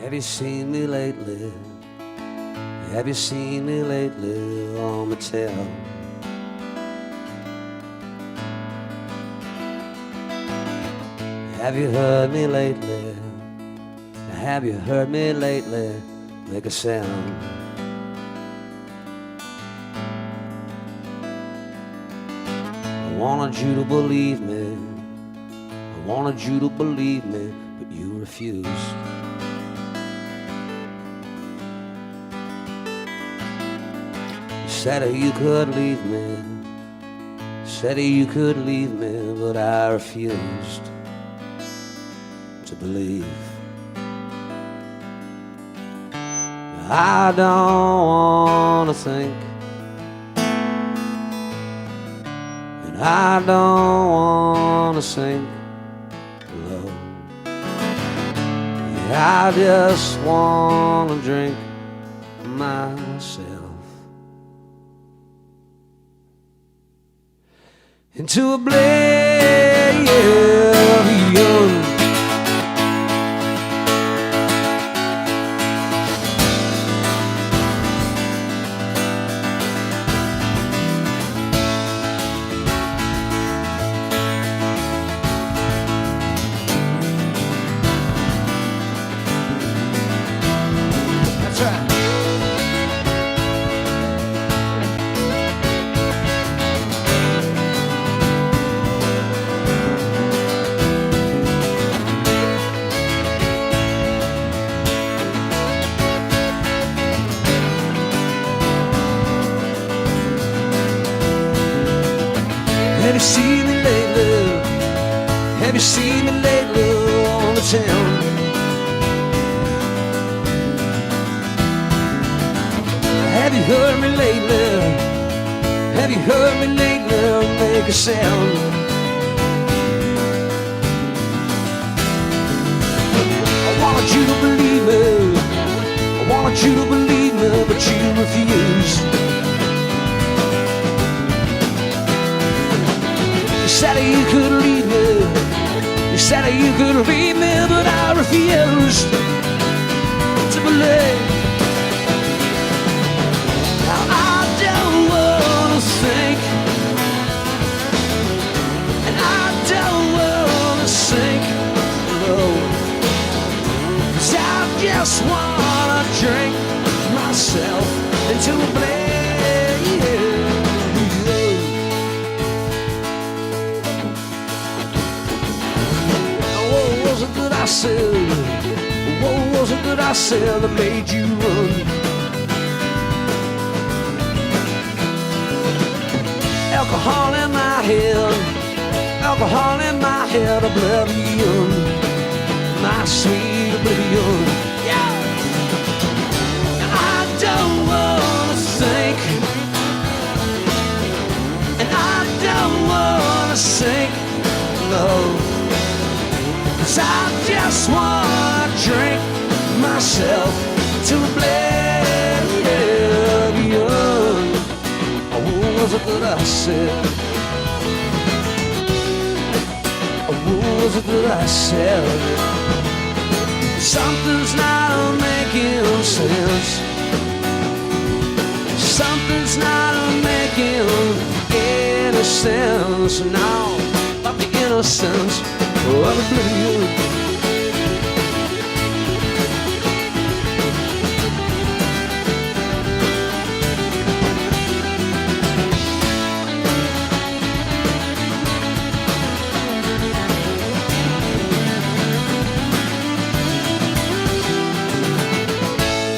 Have you seen me lately? Have you seen me lately on the town? Have you heard me lately? Have you heard me lately? Make a sound. I wanted you to believe me. I wanted you to believe me, but you refused. You said that you could leave me. You said that you could leave me, but I refused to believe. I don't wanna think, and I don't wanna sink low. Yeah, I just wanna drink myself into oblivion. Have you seen me lately? Have you seen me lately on the town? Have you heard me lately? Have you heard me lately make a sound? I wanted you to believe me. I wanted you to believe me, but you refused. You said that you could leave me. You said that you could leave me, but I refused to believe. Now I don't wanna think, and I don't wanna sink low, 'cause I just wanna drink myself into oblivion. I said, what was it that I said that made you run? Alcohol in my head, alcohol in my head, oblivion, my sweet oblivion. Yeah. I don't wanna think, and I don't wanna sink, no. 'Cause I just wanna drink myself to oblivion. Oh, what was it that I said? Oh, what was it that I said? Something's not making sense. Something's not making any sense now. Of the innocence of oblivion.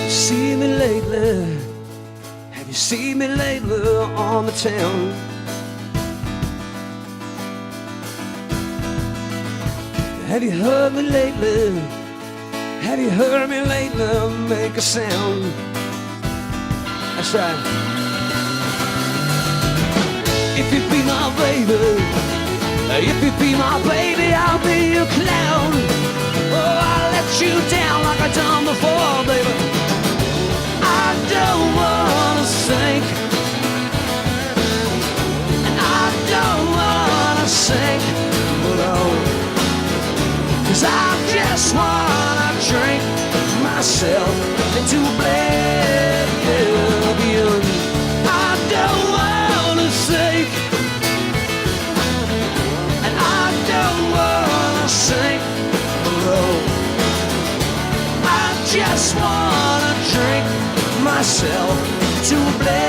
See me lately? Have you seen me lately on the town? Have you heard me lately? Have you heard me lately make a sound? That's right. If you be my baby, if you be my baby, I'll be your clown. Oh, I'll let you down like I done before, baby. I don't wanna sink, and I don't wanna sink, no. 'Cause I just wanna drink my myself into oblivion. I don't wanna sink, and I don't wanna sink below. I just wanna drink myself to oblivion.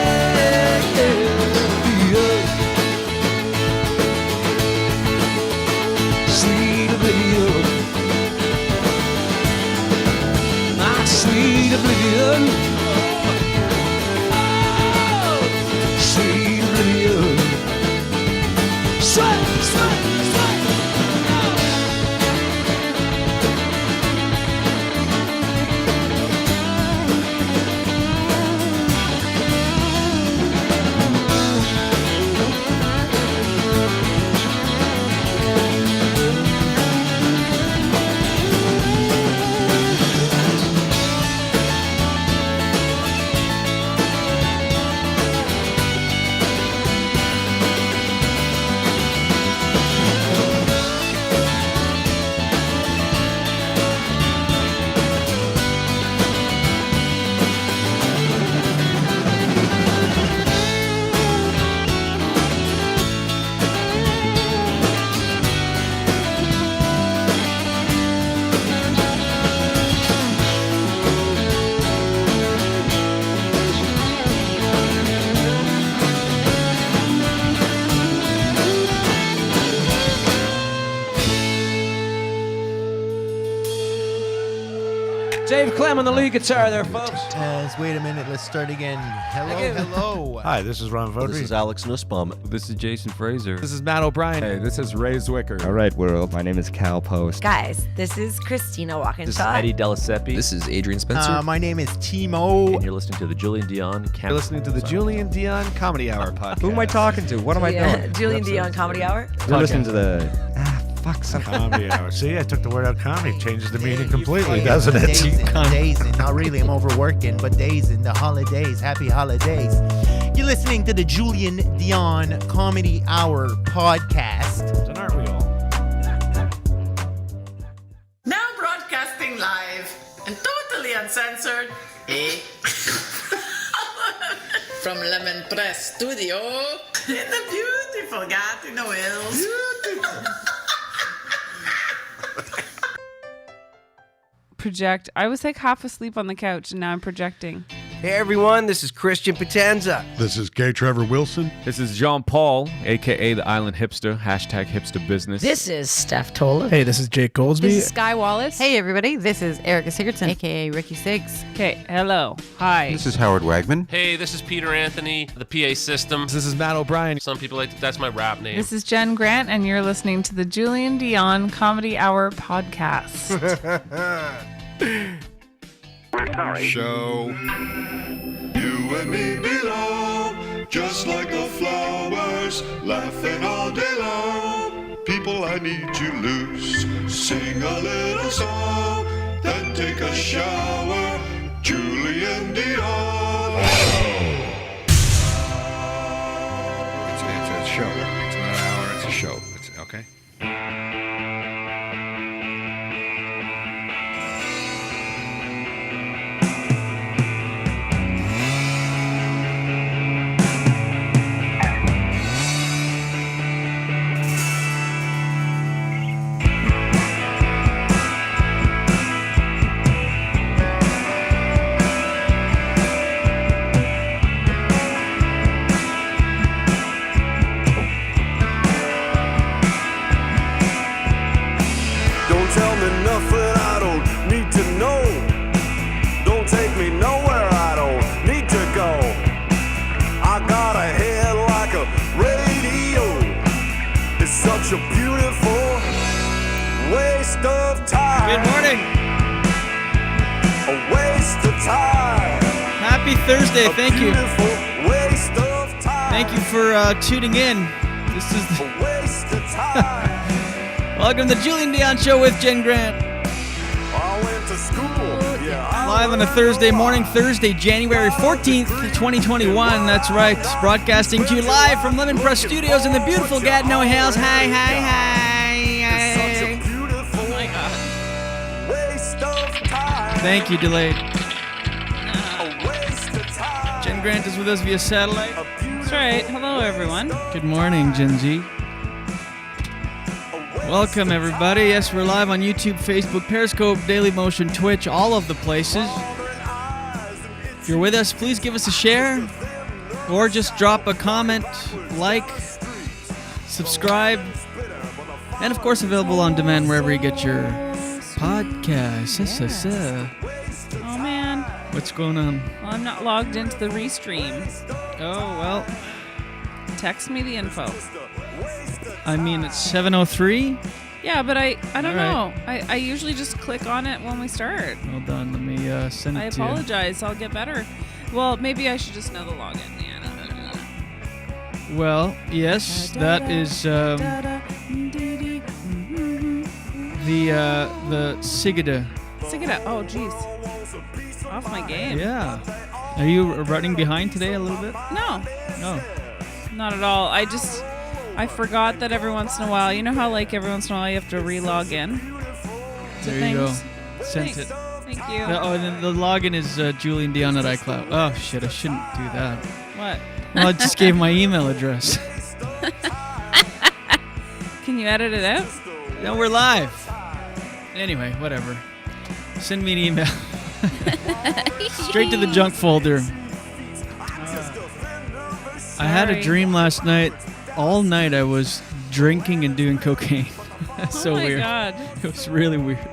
Sweet oblivion. Sweet oblivion. Oh, sweet oblivion. Sweat, sweat, sweat. Clam on the lead guitar there, folks. Wait a minute, let's start again. Hello. Hi, this is Ron Vodry. This is Alex Nussbaum. This is Jason Fraser. This is Matt O'Brien. Hey, this is Ray Zwicker. All right, world. My name is Cal Post. Guys, this is Christina Walkinshaw. This is Eddie Delaseppe. This is Adrian Spencer. My name is Timo. And you're listening to the Julien Dionne You're listening to the Julien Dionne Comedy Hour podcast. Who am I talking to? What am I doing? Julien Dionne Comedy Hour. You're listening to the... Comedy hour. See, I took the word out comedy. Changes the meaning completely, doesn't it? Dazing. Not really, I'm overworking, but dazing. The holidays. Happy holidays. You're listening to the Julien Dionne Comedy Hour podcast. And aren't we all? Now broadcasting live and totally uncensored, from Lemon Press Studio in the beautiful Gatineau Hills. Project. I was like half asleep on the couch and now I'm projecting. Hey everyone, this is Christian Potenza. This is Gay Trevor Wilson. This is Jean Paul, aka the Island Hipster, hashtag hipster business. This is Steph Tola. Hey, this is Jake Goldsby. This is Sky Wallace. Hey everybody, this is Erica Sigurdsson, aka Ricky Siggs. Okay, hello. Hi. This is Howard Wagman. Hey, this is Peter Anthony, the PA system. This is Matt O'Brien. Some people like that's my rap name. This is Jen Grant and you're listening to the Julien Dionne Comedy Hour podcast. We're sorry. Show. You and me belong, just like the flowers, laughing all day long. People, I need to loose, sing a little song, then take a shower. Julien Dionne. It's a show. It's not an hour. It's a show. It's okay. Such a beautiful waste of time. Good morning. A waste of time. Happy Thursday. Thank you. Waste of time. Thank you for tuning in. This is a waste of time. Welcome to the Julien Dionne Show with Jen Grant. I went to school. Yeah, live on a Thursday morning, Thursday, January 14th, 2021. That's right. Broadcasting to you live from Lemon Press Studios in the beautiful Gatineau Hills. Hi. Such a beautiful waste of time. Thank you, delayed. Jen Grant is with us via satellite. That's right. Hello, everyone. Good morning, Gen Z. Welcome, everybody. Yes, we're live on YouTube, Facebook, Periscope, Daily Motion, Twitch, all of the places. If you're with us, please give us a share or just drop a comment, like, subscribe, and of course available on demand wherever you get your podcasts. Oh, man. What's going on? Well, I'm not logged into the restream. Oh, well. Text me the info. I mean, it's 7:03. Yeah, but I don't All know. I usually just click on it when we start. Hold on, let me send it I to you. apologize. I'll get better. Well, maybe I should just know the login. Yeah. Well, yes, that is the Sigida. Sigida. Oh, jeez. Off my game. Yeah. Are you running behind today a little bit? No. No. Not at all. I forgot that every once in a while, you know how like every once in a while you have to re-log in to There things? you go. Sent Thanks. it. Thank you. Oh, and then the login is Julien Dionne at iCloud. Oh, shit, I shouldn't do that. What? Well, I just gave my email address. Can you edit it out? No, we're live. Anyway, whatever. Send me an email. Straight to the junk folder. I had a dream last night. All night I was drinking and doing cocaine. So oh my weird. God. It was really weird.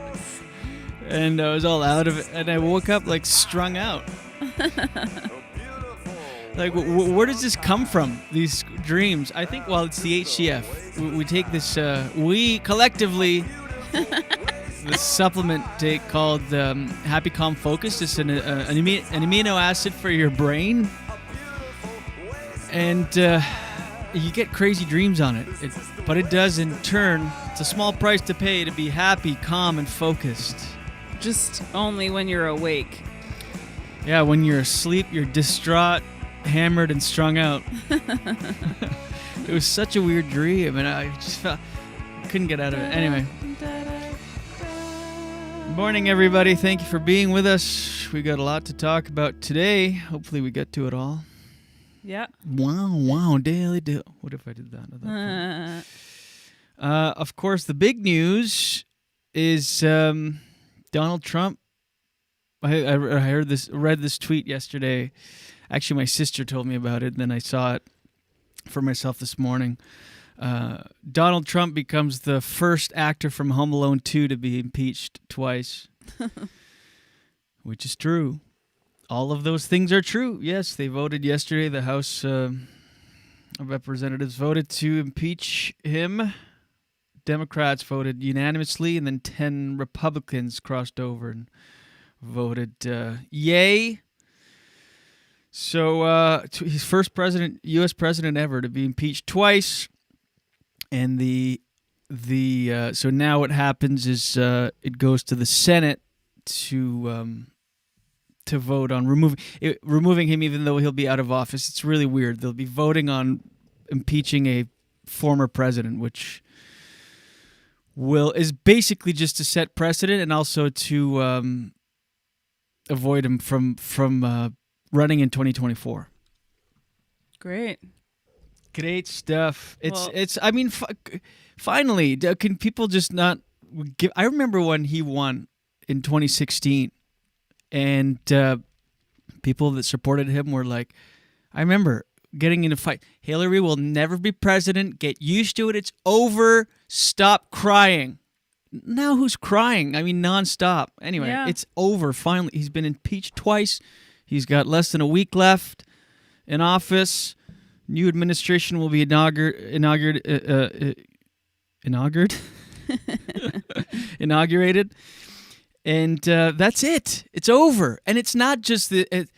And I was all out of it. And I woke up like strung out. Like, where does this come from? These dreams? I think, well, it's the HCF. We take this, we collectively, this supplement take called Happy Calm Focus. It's an amino acid for your brain. And you get crazy dreams on it. But it does, in turn, it's a small price to pay to be happy, calm, and focused. Just only when you're awake. Yeah, when you're asleep, you're distraught, hammered, and strung out. It was such a weird dream, and I just felt couldn't get out of it. Anyway. Good morning, everybody. Thank you for being with us. We got a lot to talk about today. Hopefully we get to it all. Yeah. Wow, daily. What if I did that? Of course, the big news is Donald Trump. I read this tweet yesterday. Actually, my sister told me about it, and then I saw it for myself this morning. Donald Trump becomes the first actor from Home Alone 2 to be impeached twice, which is true. All of those things are true. Yes, they voted yesterday. The House of Representatives voted to impeach him. Democrats voted unanimously, and then 10 Republicans crossed over and voted yay. So he's first president, U.S. president ever to be impeached twice. And so now what happens is it goes to the Senate to vote on removing him, even though he'll be out of office. It's really weird. They'll be voting on impeaching a former president, which is basically just to set precedent and also to avoid him from running in 2024. Great stuff. I mean, finally, can people just not give? I remember when he won in 2016, and people that supported him were like, I remember getting in a fight. Hillary will never be president. Get used to it. It's over. Stop crying. Now who's crying? I mean, nonstop. Anyway, It's over. Finally, he's been impeached twice. He's got less than a week left in office. New administration will be inaugurated. And that's it. It's over. And it's not just it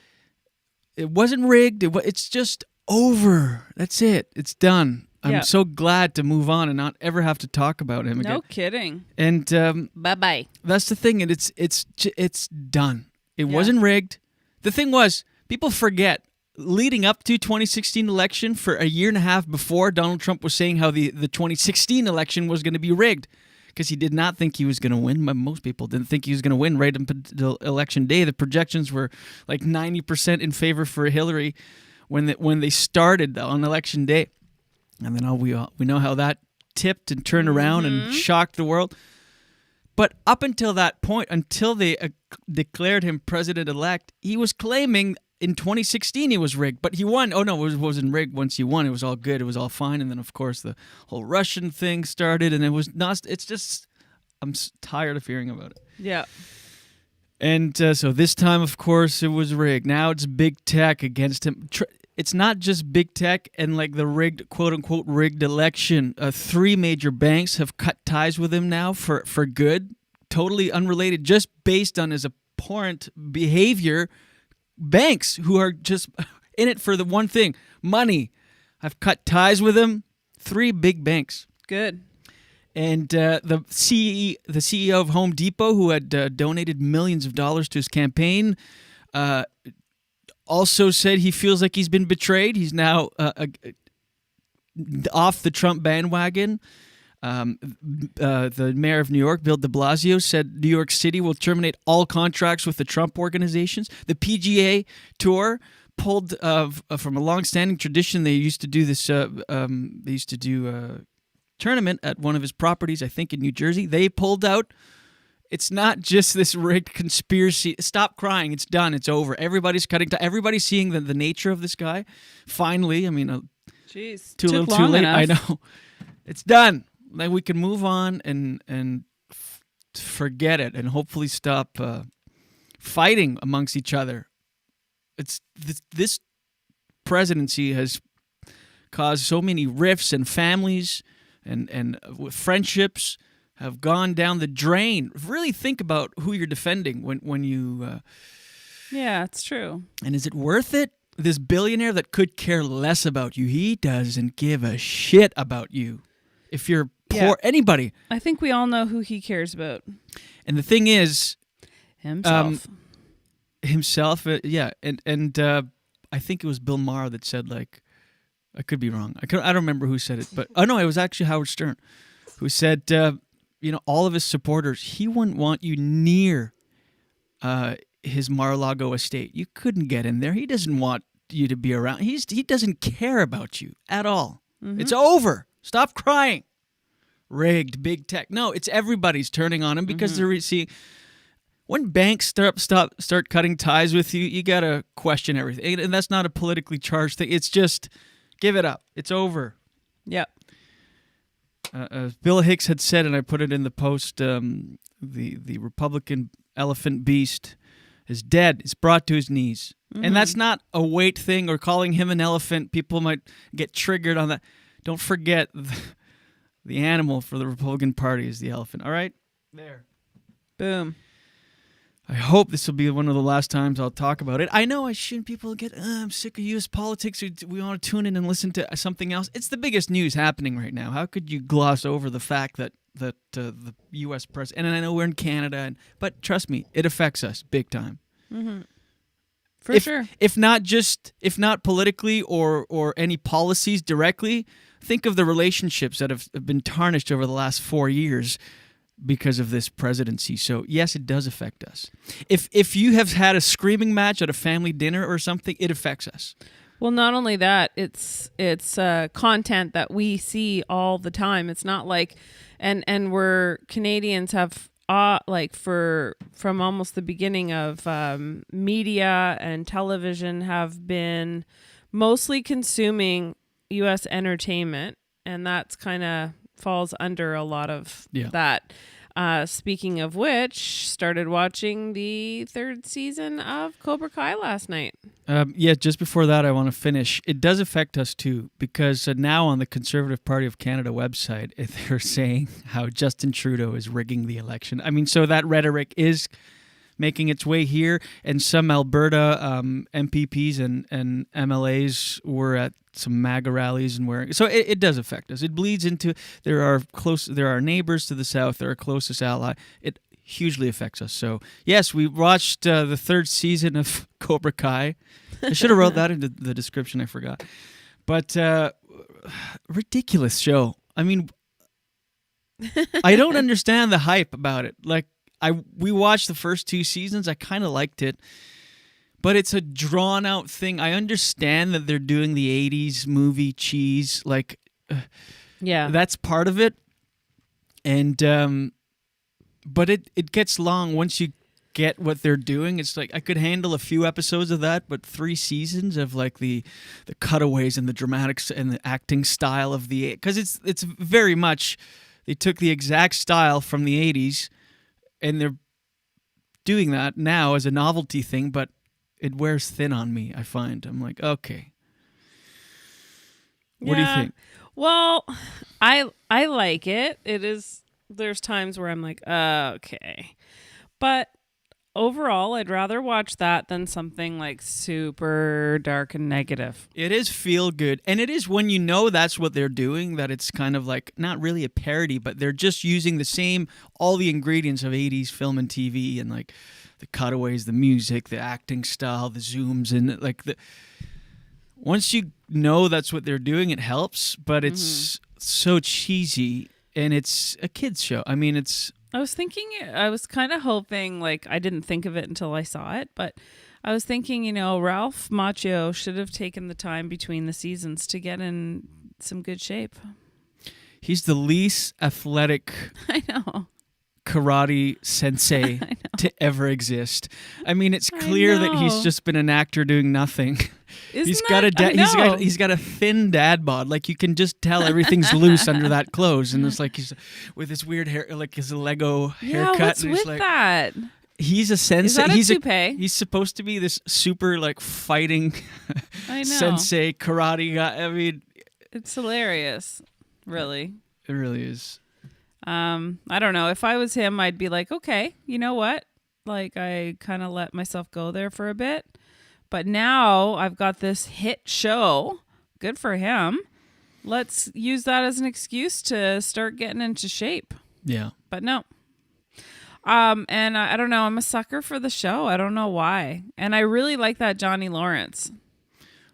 wasn't rigged. It's just over. That's it. It's done. I'm so glad to move on and not ever have to talk about him again. No kidding. And bye-bye. That's the thing. And it's done. It wasn't rigged. The thing was, people forget, leading up to 2016 election, for a year and a half before, Donald Trump was saying how the 2016 election was going to be rigged because he did not think he was going to win. Most people didn't think he was going to win right up until election day. The projections were like 90% in favor for Hillary when they started on election day. And then we know how that tipped and turned around and shocked the world. But up until that point, until they declared him president-elect, he was claiming in 2016 he was rigged. But he won. Oh, no, it wasn't rigged once he won. It was all good. It was all fine. And then, of course, the whole Russian thing started. And it was not. It's just, I'm tired of hearing about it. Yeah. And so this time, of course, it was rigged. Now it's big tech against him. It's not just big tech and like the rigged, quote-unquote, rigged election. 3 major banks have cut ties with him now for good, totally unrelated, just based on his abhorrent behavior. Banks who are just in it for the one thing, money, have cut ties with him. 3 big banks. Good. And the CEO of Home Depot, who had donated millions of dollars to his campaign, also said he feels like he's been betrayed. He's now off the Trump bandwagon. The mayor of New York, Bill de Blasio, said New York City will terminate all contracts with the Trump organizations. The PGA Tour pulled from a long-standing tradition. They used to do this. They used to do a tournament at one of his properties, I think in New Jersey. They pulled out. It's not just this rigged conspiracy. Stop crying. It's done. It's over. Everybody's cutting. Everybody's seeing the nature of this guy. Finally, I mean, jeez, too little, too late. I know. It's done. Like we can move on and forget it, and hopefully stop fighting amongst each other. It's this presidency has caused so many rifts, and families and friendships have gone down the drain. Really think about who you're defending when you... yeah, it's true. And is it worth it? This billionaire that could care less about you, he doesn't give a shit about you. If you're poor, anybody. I think we all know who he cares about. And the thing is... Himself. Yeah. And I think it was Bill Maher that said, like, I could be wrong. I don't remember who said it, but... Oh, no, it was actually Howard Stern, who said... all of his supporters, he wouldn't want you near his Mar-a-Lago estate. You couldn't get in there. He doesn't want you to be around. He doesn't care about you at all. Mm-hmm. It's over. Stop crying. Rigged, big tech. No, it's everybody's turning on him because they're seeing... When banks start cutting ties with you, you got to question everything. And that's not a politically charged thing. It's just, give it up. It's over. Yep. Bill Hicks had said, and I put it in the post, the Republican elephant beast is dead. It's brought to his knees. Mm-hmm. And that's not a weight thing or calling him an elephant. People might get triggered on that. Don't forget the animal for the Republican Party is the elephant. All right? There. Boom. I hope this will be one of the last times I'll talk about it. I know I shouldn't. People get, I'm sick of U.S. politics. We want to tune in and listen to something else. It's the biggest news happening right now. How could you gloss over the fact that the U.S. president, and I know we're in Canada, but trust me, it affects us big time. Mm-hmm. For sure. If not politically or any policies directly, think of the relationships that have been tarnished over the last 4 years because of this presidency. So yes, it does affect us. If you have had a screaming match at a family dinner or something, it affects us. Well, not only that, it's content that we see all the time. It's not like, and we're Canadians have from almost the beginning of media and television have been mostly consuming U.S. entertainment, and that's kind of falls under a lot of that. Speaking of which, started watching the 3rd season of Cobra Kai last night. Just before that, I want to finish. It does affect us too, because now on the Conservative Party of Canada website, they're saying how Justin Trudeau is rigging the election. I mean, so that rhetoric is making its way here, and some Alberta MPPs and MLAs were at some MAGA rallies and wearing. So it does affect us. It bleeds into. There are neighbors to the south. They're our closest ally. It hugely affects us. So yes, we watched the 3rd season of Cobra Kai. I should have wrote that into the description. I forgot. But ridiculous show. I mean, I don't understand the hype about it. Like we watched the first 2 seasons. I kind of liked it. But it's a drawn out thing. I understand that they're doing the 80s movie cheese. Like, yeah, that's part of it. And, but it gets long once you get what they're doing. It's like I could handle a few episodes of that, but 3 seasons of like the cutaways and the dramatics and the acting style of the, because it's very much, they took the exact style from the 80s and they're doing that now as a novelty thing, but it wears thin on me, I find. I'm like, okay. What do you think? Well, I like it. It is, there's times where I'm like, okay. But overall, I'd rather watch that than something like super dark and negative. It is feel good. And it is when you know that's what they're doing, that it's kind of like not really a parody, but they're just using the same, all the ingredients of 80s film and TV and like the cutaways, the music, the acting style, the zooms, and like once you know that's what they're doing, it helps, but it's so cheesy and it's a kid's show. I mean, I was kind of hoping, like, I didn't think of it until I saw it, but I was thinking, Ralph Macchio should have taken the time between the seasons to get in some good shape. He's the least athletic I know. karate sensei to ever exist. I mean, it's clear that he's just been an actor doing nothing. He's got a thin dad bod. Like you can just tell everything's loose under that clothes, and it's like he's with his weird hair, like his Lego haircut. What's and with like, that? He's a sensei. Is that a toupee? He's supposed to be this super like fighting sensei karate guy. I mean, it's hilarious. Really, it really is. I don't know. If I was him, I'd be like, okay, you know what? Like I kind of let myself go there for a bit. But now I've got this hit show. Good for him. Let's use that as an excuse to start getting into shape. Yeah. But no. And I don't know. I'm a sucker for the show. I don't know why. And I really like that Johnny Lawrence.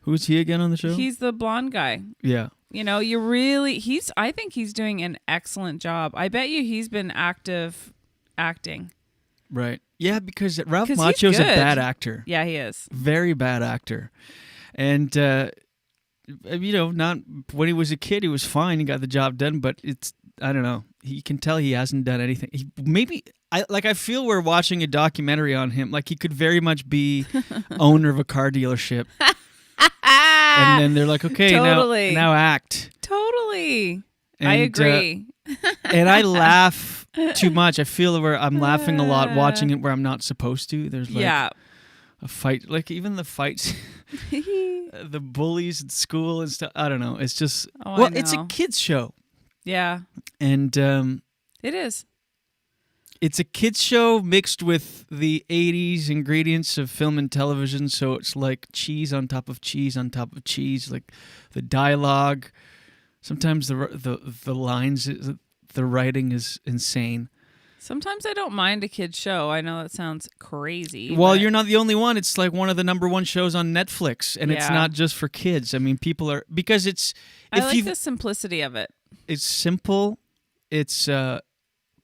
Who's he again on the show? He's the blonde guy. Yeah. I think he's doing an excellent job. I bet you he's been active acting. Right. Yeah, because Ralph Macchio's a bad actor. Yeah, he is. Very bad actor. And, not when he was a kid, he was fine. He got the job done, but I don't know. You can tell he hasn't done anything. I feel we're watching a documentary on him. Like he could very much be owner of a car dealership. And then they're like, okay, totally. now act. Totally. And, I agree. And I laugh too much. I feel where I'm laughing a lot watching it where I'm not supposed to. There's like a fight, like even the fights, the bullies at school and stuff. I don't know. It's just, it's a kid's show. Yeah. And it is. It's a kids show mixed with the 80s ingredients of film and television, so it's like cheese on top of cheese on top of cheese, like the dialogue. Sometimes the lines, the writing is insane. Sometimes I don't mind a kids show. I know that sounds crazy. Well, you're not the only one. It's like one of the #1 shows on Netflix, and it's not just for kids. I mean, people are, because it's... I like the simplicity of it. It's simple. It's...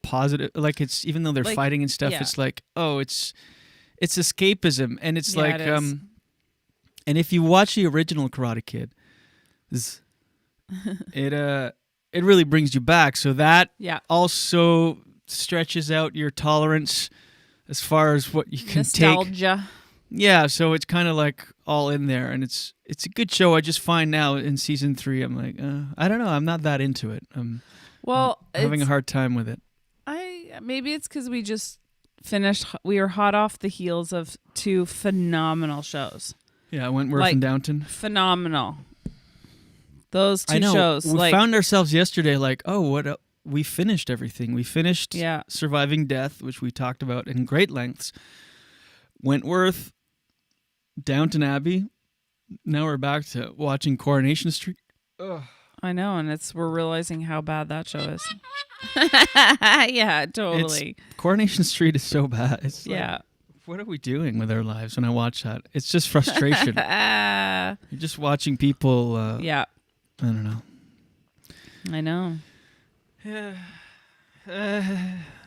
positive, like it's, even though they're fighting and stuff, it's like, it's escapism, and it's like it is. and if you watch the original Karate Kid, it really brings you back, so that also stretches out your tolerance as far as what you can nostalgia. Yeah, so it's kind of like all in there, and it's a good show. I just find now in season 3 I'm like, I don't know, I'm not that into it. I'm having a hard time with it. Maybe it's because we just finished. We were hot off the heels of 2 phenomenal shows. Yeah, Wentworth and Downton. Phenomenal. Those 2 I know. shows. We found ourselves yesterday like, what? We finished everything. We finished Surviving Death, which we talked about in great lengths. Wentworth, Downton Abbey. Now we're back to watching Coronation Street. Ugh. I know, and we're realizing how bad that show is. Yeah, totally. Coronation Street is so bad. It's like, what are we doing with our lives when I watch that? It's just frustration. You're just watching people. I don't know. I know.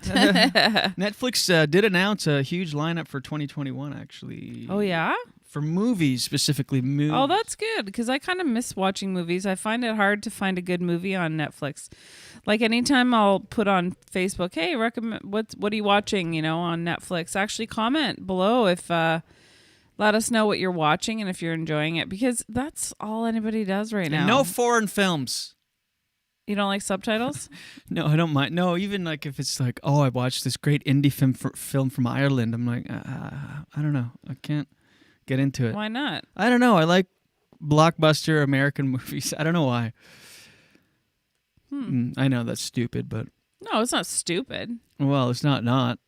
Netflix did announce a huge lineup for 2021, actually. Oh, yeah? For movies, specifically movies. Oh, that's good, because I kind of miss watching movies. I find it hard to find a good movie on Netflix. Like, anytime I'll put on Facebook, hey, recommend what are you watching, on Netflix? Actually, comment below if let us know what you're watching and if you're enjoying it, because that's all anybody does right now. No foreign films. You don't like subtitles? No, I don't mind. No, even like if it's like, oh, I watched this great indie film from Ireland. I'm like, I don't know. I can't get into it. Why not? I don't know. I like blockbuster American movies. I don't know why. I know that's stupid, but... No, it's not stupid. Well, it's not.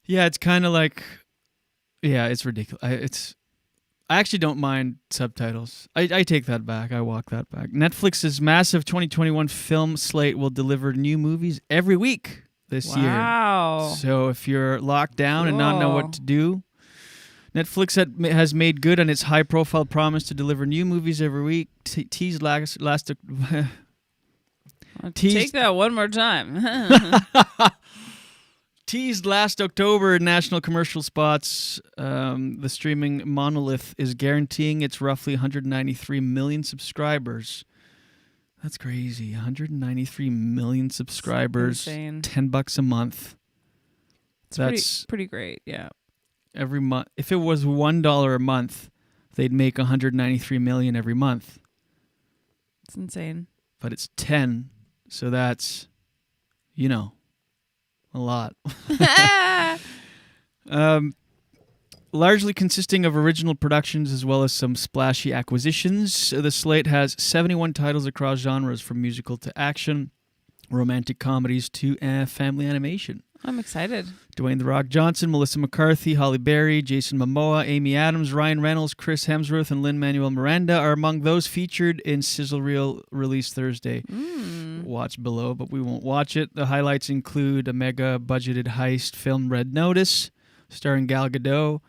Yeah, it's kind of like... Yeah, it's ridiculous. I actually don't mind subtitles. I take that back. I walk that back. Netflix's massive 2021 film slate will deliver new movies every week this year. Wow. So if you're locked down and not know what to do, Netflix has made good on its high-profile promise to deliver new movies every week. Teased Take that one more time. Teased last October in national commercial spots, the streaming monolith is guaranteeing its roughly 193 million subscribers. That's crazy. 193 million subscribers. $10 a month. That's pretty great, yeah. Every month. If it was $1 a month, they'd make 193 million every month. It's insane. But it's 10, so that's, a lot. Largely consisting of original productions as well as some splashy acquisitions, the slate has 71 titles across genres from musical to action, romantic comedies to family animation. I'm excited. Dwayne "The Rock" Johnson, Melissa McCarthy, Halle Berry, Jason Momoa, Amy Adams, Ryan Reynolds, Chris Hemsworth, and Lin-Manuel Miranda are among those featured in Sizzle Reel released Thursday. Watch below, but we won't watch it. The highlights include a mega-budgeted heist film, Red Notice, starring Gal Gadot.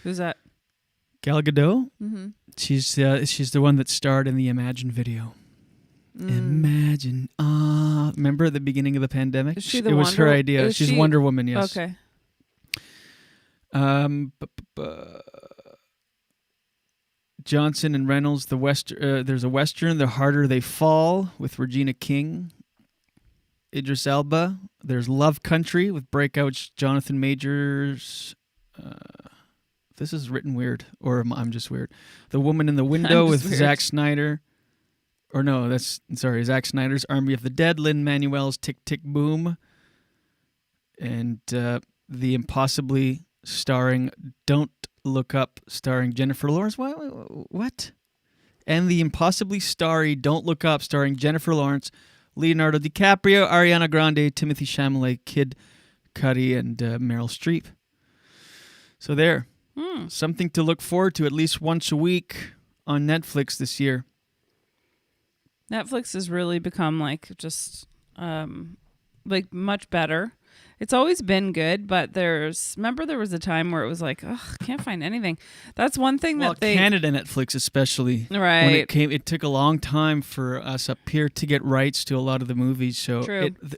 Who's that? Gal Gadot? Mm-hmm. She's the one that starred in the Imagine video. Imagine. Remember at the beginning of the pandemic? It was her idea. She's Wonder Woman, yes. Okay. Johnson and Reynolds, there's a Western, The Harder They Fall, with Regina King. Idris Elba. There's Love Country with breakout Jonathan Majors. This is written weird, or I'm just weird. The Woman in the Window with Zack Snyder. Or no, Zack Snyder's Army of the Dead, Lin-Manuel's Tick Tick Boom, and The Impossibly starring Don't Look Up starring Jennifer Lawrence. What? And The Impossibly Starry Don't Look Up starring Jennifer Lawrence, Leonardo DiCaprio, Ariana Grande, Timothy Chalamet, Kid Cudi, and Meryl Streep. So there. Something to look forward to at least once a week on Netflix this year. Netflix has really become just much better. It's always been good, but remember there was a time where it was like, ugh, can't find anything. That's one thing that Canada Netflix especially. Right. When it took a long time for us up here to get rights to a lot of the movies. So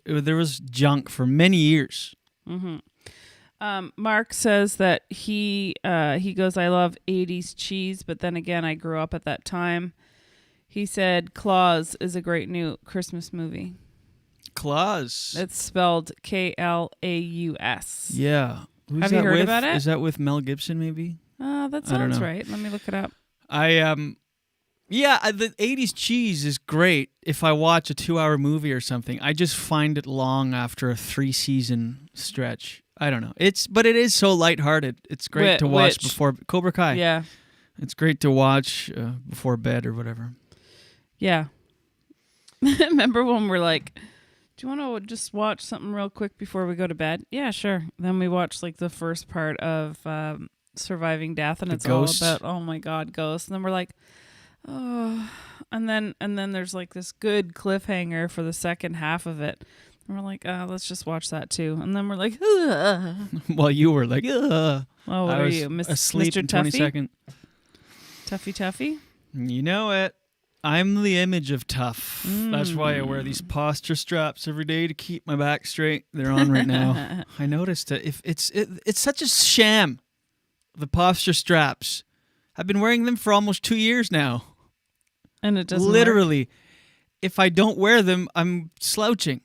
there was junk for many years. Mm-hmm. Mark says that he goes, I love 80s cheese, but then again, I grew up at that time. He said Claus is a great new Christmas movie. Claus. It's spelled Klaus. Yeah. Have you heard about it? Is that with Mel Gibson, maybe? That sounds right. Let me look it up. The 80s cheese is great if I watch a 2-hour movie or something. I just find it long after a 3-season stretch. I don't know. But it is so lighthearted. It's great to watch before Cobra Kai. Yeah. It's great to watch before bed or whatever. Yeah. Remember when we're like, do you want to just watch something real quick before we go to bed? Yeah, sure. Then we watch the first part of Surviving Death, and it's all about, oh my God, ghosts. And then we're like, oh, and then there's this good cliffhanger for the second half of it. And we're like, let's just watch that too. And then we're like, ugh. Well, you were like, ugh. Oh, what are you, asleep Mr. in 20 seconds. Tuffy? You know it. I'm the image of tough. That's why I wear these posture straps every day to keep my back straight. They're on right now. I noticed that if it's such a sham, the posture straps. I've been wearing them for almost 2 years now. And it doesn't literally work? If I don't wear them, I'm slouching.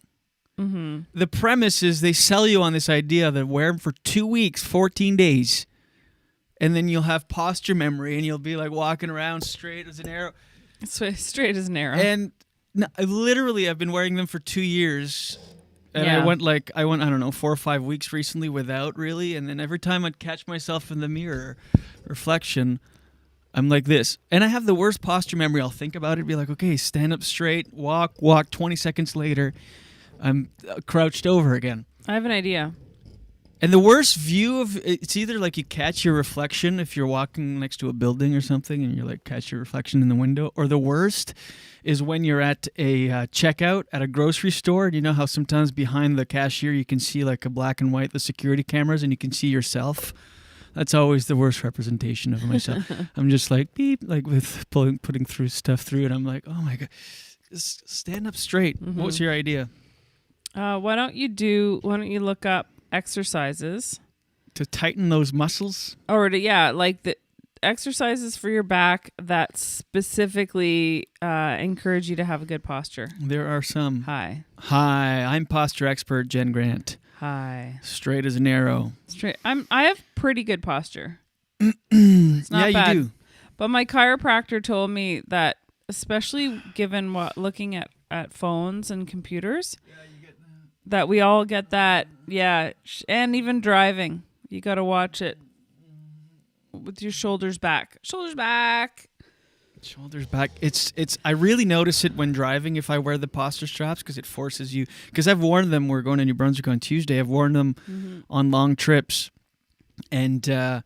Mm-hmm. The premise is they sell you on this idea that wear them for 2 weeks, 14 days, and then you'll have posture memory and you'll be like walking around straight as an arrow. Straight as an arrow. And I've been wearing them for 2 years. And Yeah. I went, I don't know, 4 or 5 weeks recently without really. And then every time I'd catch myself in the mirror reflection, I'm like this. And I have the worst posture memory. I'll think about it, be like, okay, stand up straight, walk. 20 seconds later, I'm crouched over again. I have an idea. And the worst view of it's either like you catch your reflection if you're walking next to a building or something and you like catch your reflection in the window, or the worst is when you're at a checkout at a grocery store. And you know how sometimes behind the cashier you can see like a black and white, the security cameras, and you can see yourself. That's always the worst representation of myself. I'm just like beep, like with putting through stuff through, and I'm like, oh my god, just stand up straight. Mm-hmm. What was your idea? Why don't you look up exercises To tighten those muscles? or like the exercises for your back that specifically encourage you to have a good posture. There are some. Hi, I'm posture expert Jen Grant. Hi. Straight as an arrow. Straight. I have pretty good posture. It's not Yeah, bad. you do. But my chiropractor told me that, especially given looking at phones and computers, that we all get that. Yeah, and even driving, you got to watch it with your shoulders back. Shoulders back. Shoulders back. It's. I really notice it when driving if I wear the posture straps because it forces you. Because I've worn them. We're going to New Brunswick on Tuesday. I've worn them on long trips, and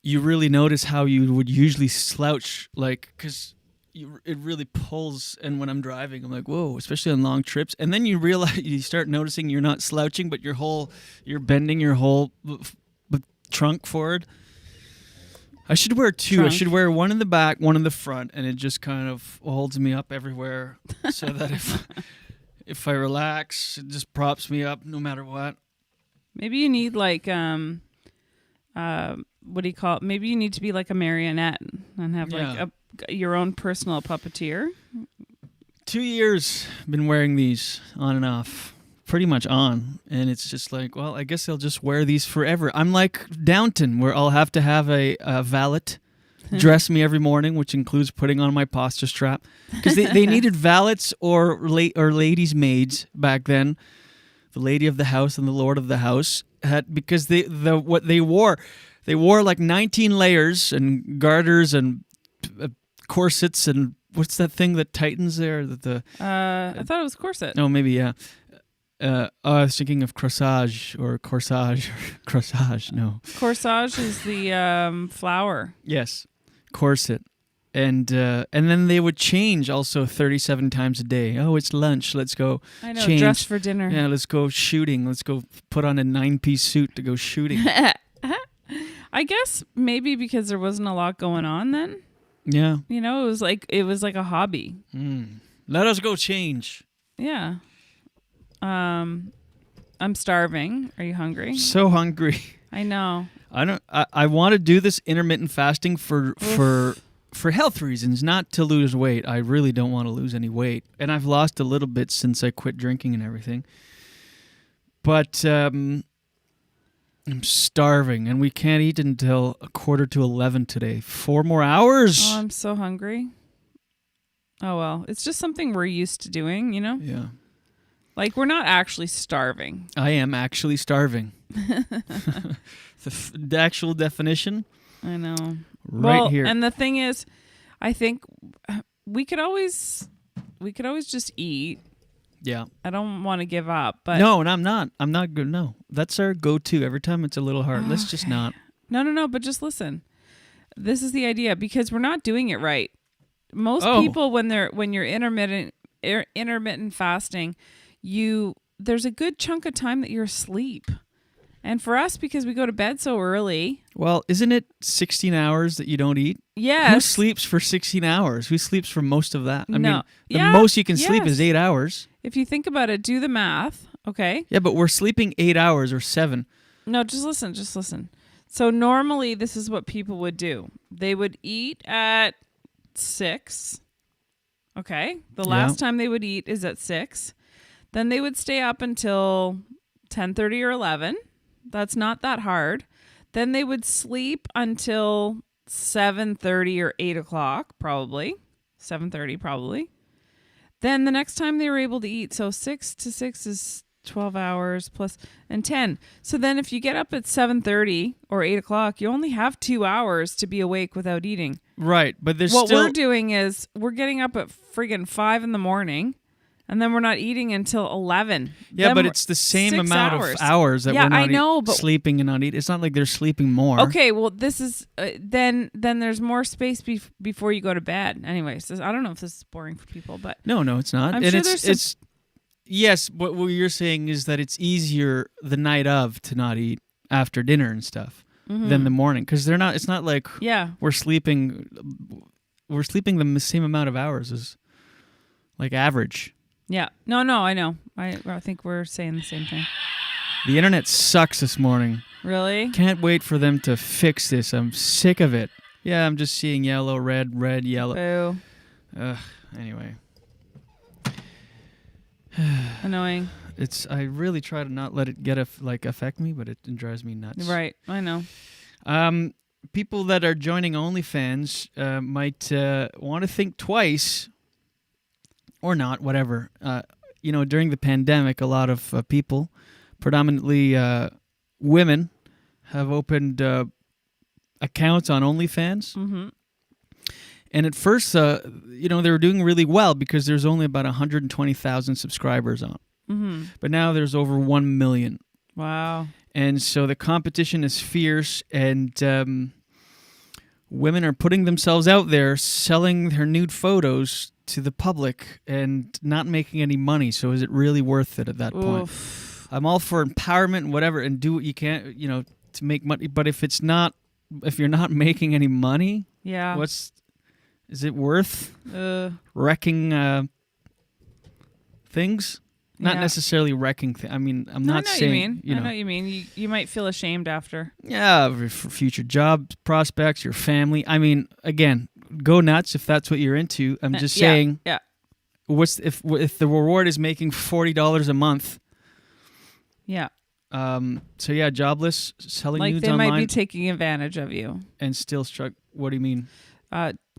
you really notice how you would usually slouch, like because it really pulls. And when I'm driving, I'm like, whoa, especially on long trips. And then you start noticing you're not slouching, but you're bending your whole trunk forward. I should wear two. Trunk. I should wear one in the back, one in the front, and it just kind of holds me up everywhere so that if I relax, it just props me up no matter what. Maybe you need like what do you call it? Maybe you need to be like a marionette and have like your own personal puppeteer. 2 years been wearing these on and off. Pretty much on, and it's just like, well, I guess I'll just wear these forever. I'm like Downton, where I'll have to have a valet dress me every morning, which includes putting on my posture strap, because they needed valets or ladies' maids back then. The lady of the house and the lord of the house had, because what they wore like 19 layers and garters and corsets and what's that thing that tightens there? I thought it was corset. No, maybe yeah. I was thinking of corsage. No. Corsage is the flower. Yes, corset, and then they would change also 37 times a day. Oh, it's lunch. Let's go. I know. Change. Dress for dinner. Yeah, let's go shooting. Let's go put on a 9-piece suit to go shooting. I guess maybe because there wasn't a lot going on then. Yeah. You know, it was like a hobby. Let us go change. Yeah. I'm starving. Are you hungry? So hungry. I know. I want to do this intermittent fasting for health reasons, not to lose weight. I really don't want to lose any weight, and I've lost a little bit since I quit drinking and everything. But I'm starving, and we can't eat until 11:15 today. 4 more hours. Oh, I'm so hungry. Oh well, it's just something we're used to doing, you know? Yeah. Like, we're not actually starving. I am actually starving. The actual definition? I know. Right here. And the thing is, I think we could always just eat. Yeah. I don't want to give up, but No, and I'm not. I'm not good. No. That's our go-to every time it's a little hard. Let's just not. No, but just listen. This is the idea, because we're not doing it right. Most people when you're intermittent fasting, there's a good chunk of time that you're asleep. And for us, because we go to bed so early. Well, isn't it 16 hours that you don't eat? Yes. Who sleeps for 16 hours? Who sleeps for most of that? I No. mean, the Yeah, most you can sleep yes. is 8 hours. If you think about it, do the math. Okay. Yeah, but we're sleeping 8 hours or 7. No, just listen. So normally this is what people would do. They would eat at 6. Okay. The last time they would eat is at 6. Then they would stay up until 10:30 or 11. That's not that hard. Then they would sleep until 7:30 or 8 o'clock, probably. 7:30 probably. Then the next time they were able to eat, so 6 to 6 is 12 hours plus and 10. So then if you get up at 7:30 or 8 o'clock, you only have 2 hours to be awake without eating. Right, but there's what still... we're doing is we're getting up at friggin' 5 in the morning, and then we're not eating until 11. Yeah, Then but we're- it's the same 6 amount of hours that yeah, we're not I know, but sleeping and not eating. It's not like they're sleeping more. okay, well, this is then there's more space before you go to bed. Anyways, I don't know if this is boring for people, but No, it's not. I'm and sure it's there's some- yes, what you're saying is that it's easier the night of to not eat after dinner and stuff than the morning, because they're not. It's not like Yeah. we're sleeping the same amount of hours as like average. yeah, no, I know. I think we're saying the same thing. The internet sucks this morning. Really? Can't wait for them to fix this. I'm sick of it. Yeah, I'm just seeing yellow, red, yellow. Boo. Anyway. Annoying. I really try to not let it affect me, but it drives me nuts. Right, I know. People that are joining OnlyFans might want to think twice, or not, whatever. During the pandemic, a lot of people, predominantly women, have opened accounts on OnlyFans. Mm-hmm. And at first, they were doing really well because there's only about 120,000 subscribers on. Mm-hmm. But now there's over 1 million. Wow. And so the competition is fierce, and women are putting themselves out there, selling their nude photos to the public and not making any money. So is it really worth it at that point? I'm all for empowerment and whatever, and do what you can, to make money. But if you're not making any money, Yeah. is it worth wrecking things? Not Yeah. necessarily wrecking things. I mean, I'm No, not I know saying, what you mean. I know what you mean. You might feel ashamed after. Yeah, for future job prospects, your family. I mean, again, go nuts if that's what you're into. I'm just Yeah, saying. yeah. What's if the reward is making $40 a month? Yeah. So yeah, jobless, selling Like nudes they online, might be taking advantage of you. and still struck. What do you mean?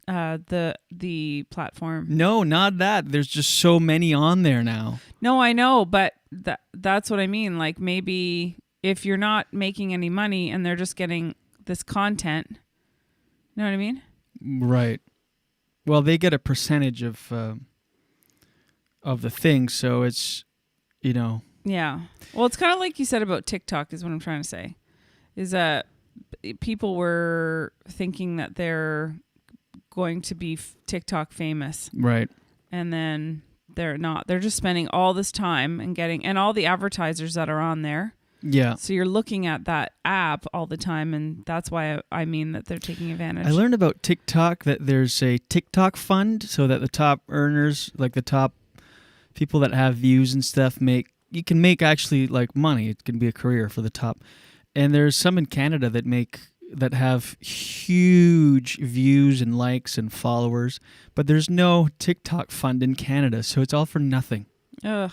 The platform. No, not that. There's just so many on there now. No, I know, but that's what I mean. Like maybe if you're not making any money and they're just getting this content, you know what I mean? Right. Well, they get a percentage of the thing, so it's, Yeah. Well, it's kind of like you said about TikTok is what I'm trying to say. Is that people were thinking that they're going to be TikTok famous. Right. And then they're not. They're just spending all this time and all the advertisers that are on there. Yeah. So you're looking at that app all the time, and that's why I mean that they're taking advantage. I learned about TikTok that there's a TikTok fund, so that the top earners, like the top people that have views and stuff, you can make actually like money. It can be a career for the top. And there's some in Canada that have huge views and likes and followers, but there's no TikTok fund in Canada, so it's all for nothing. Ugh.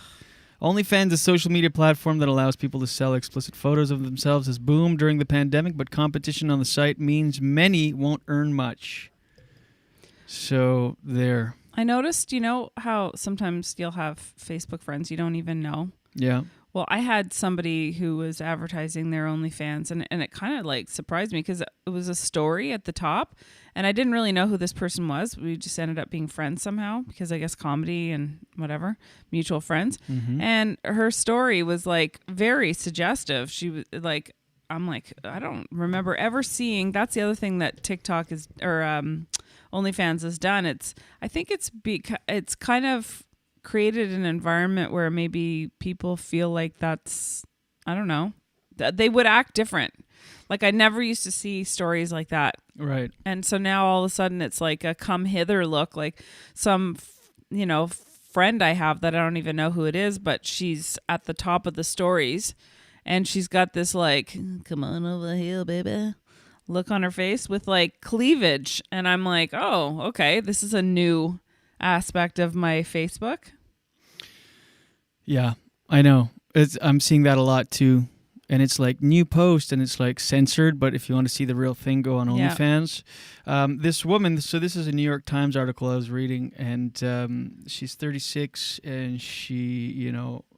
OnlyFans, a social media platform that allows people to sell explicit photos of themselves, has boomed during the pandemic, but competition on the site means many won't earn much. So there. I noticed, how sometimes you'll have Facebook friends you don't even know. Yeah. Well, I had somebody who was advertising their OnlyFans, and it kind of like surprised me because it was a story at the top, and I didn't really know who this person was. We just ended up being friends somehow because I guess comedy and whatever, mutual friends. Mm-hmm. And her story was like very suggestive. She was like, I'm like, I don't remember ever seeing. That's the other thing that TikTok is or OnlyFans has done. I think it's kind of created an environment where maybe people feel like that's, I don't know, they would act different. Like I never used to see stories like that. Right. And so now all of a sudden it's like a come hither look, like some, friend I have that I don't even know who it is, but she's at the top of the stories and she's got this like, come on over here, baby, look on her face with like cleavage. And I'm like, oh, okay, this is a new aspect of my Facebook. Yeah, I know. I'm seeing that a lot too. And it's like new post and it's like censored, but if you want to see the real thing, go on OnlyFans. This woman, so this is a New York Times article I was reading, and she's 36 and she,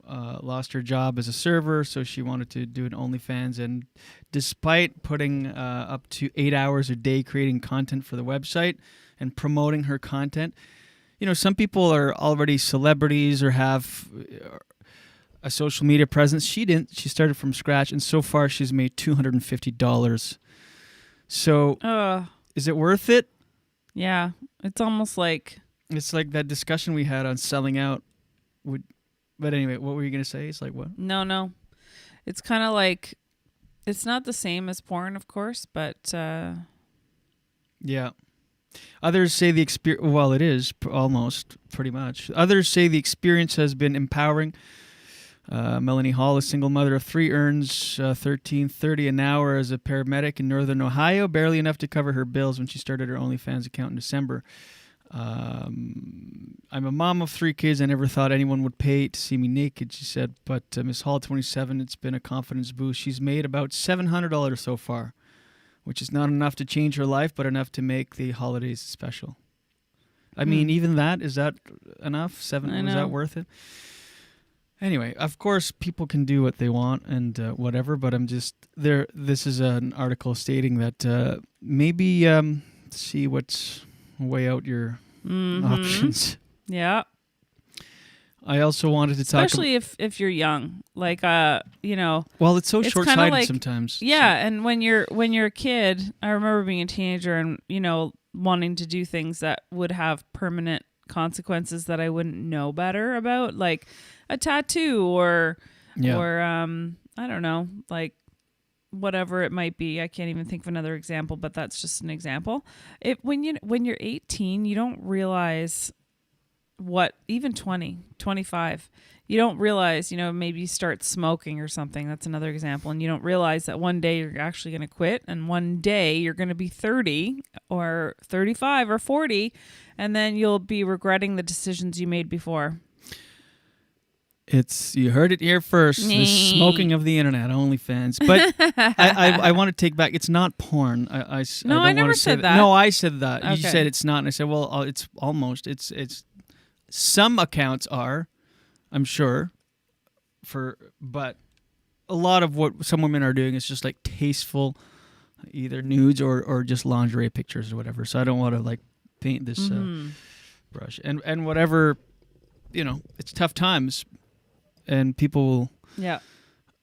lost her job as a server, so she wanted to do an OnlyFans. And despite putting up to 8 hours a day creating content for the website and promoting her content, some people are already celebrities or have a social media presence. She didn't. She started from scratch, and so far she's made $250. So, is it worth it? Yeah, it's almost like it's like that discussion we had on selling out. But anyway, what were you gonna say? It's like what? No, it's kind of like it's not the same as porn, of course, but yeah. Others say the experience. Well, it is almost pretty much. Others say the experience has been empowering. Melanie Hall, a single mother of 3, earns $13.30 an hour as a paramedic in Northern Ohio, barely enough to cover her bills when she started her OnlyFans account in December. I'm a mom of 3 kids. I never thought anyone would pay to see me naked, she said. But Miss Hall, 27, it's been a confidence boost. She's made about $700 so far, which is not enough to change her life, but enough to make the holidays special. I mean, even that, is that enough? Was that worth it? Anyway, of course, people can do what they want and whatever, but I'm just there. This is an article stating that maybe see what's weigh out your options. Yeah. I also wanted to talk, especially if you're young, like Well, it's so short-sighted like, sometimes. Yeah, so. And when you're a kid, I remember being a teenager and wanting to do things that would have permanent consequences that I wouldn't know better about, like a tattoo or I don't know, like whatever it might be. I can't even think of another example, but that's just an example. When you're 18, you don't realize what, even 20, 25, you don't realize, maybe you start smoking or something. That's another example. And you don't realize that one day you're actually going to quit, and one day you're going to be 30 or 35 or 40, and then you'll be regretting the decisions you made before. You heard it here first. The smoking of the internet, OnlyFans. But I want to take back. It's not porn. I never said that. No, I said that. Okay. You said it's not, and I said, well, it's almost. It's some accounts are, I'm sure, but a lot of what some women are doing is just like tasteful, either nudes or just lingerie pictures or whatever. So I don't want to like paint this brush and whatever. It's tough times. And people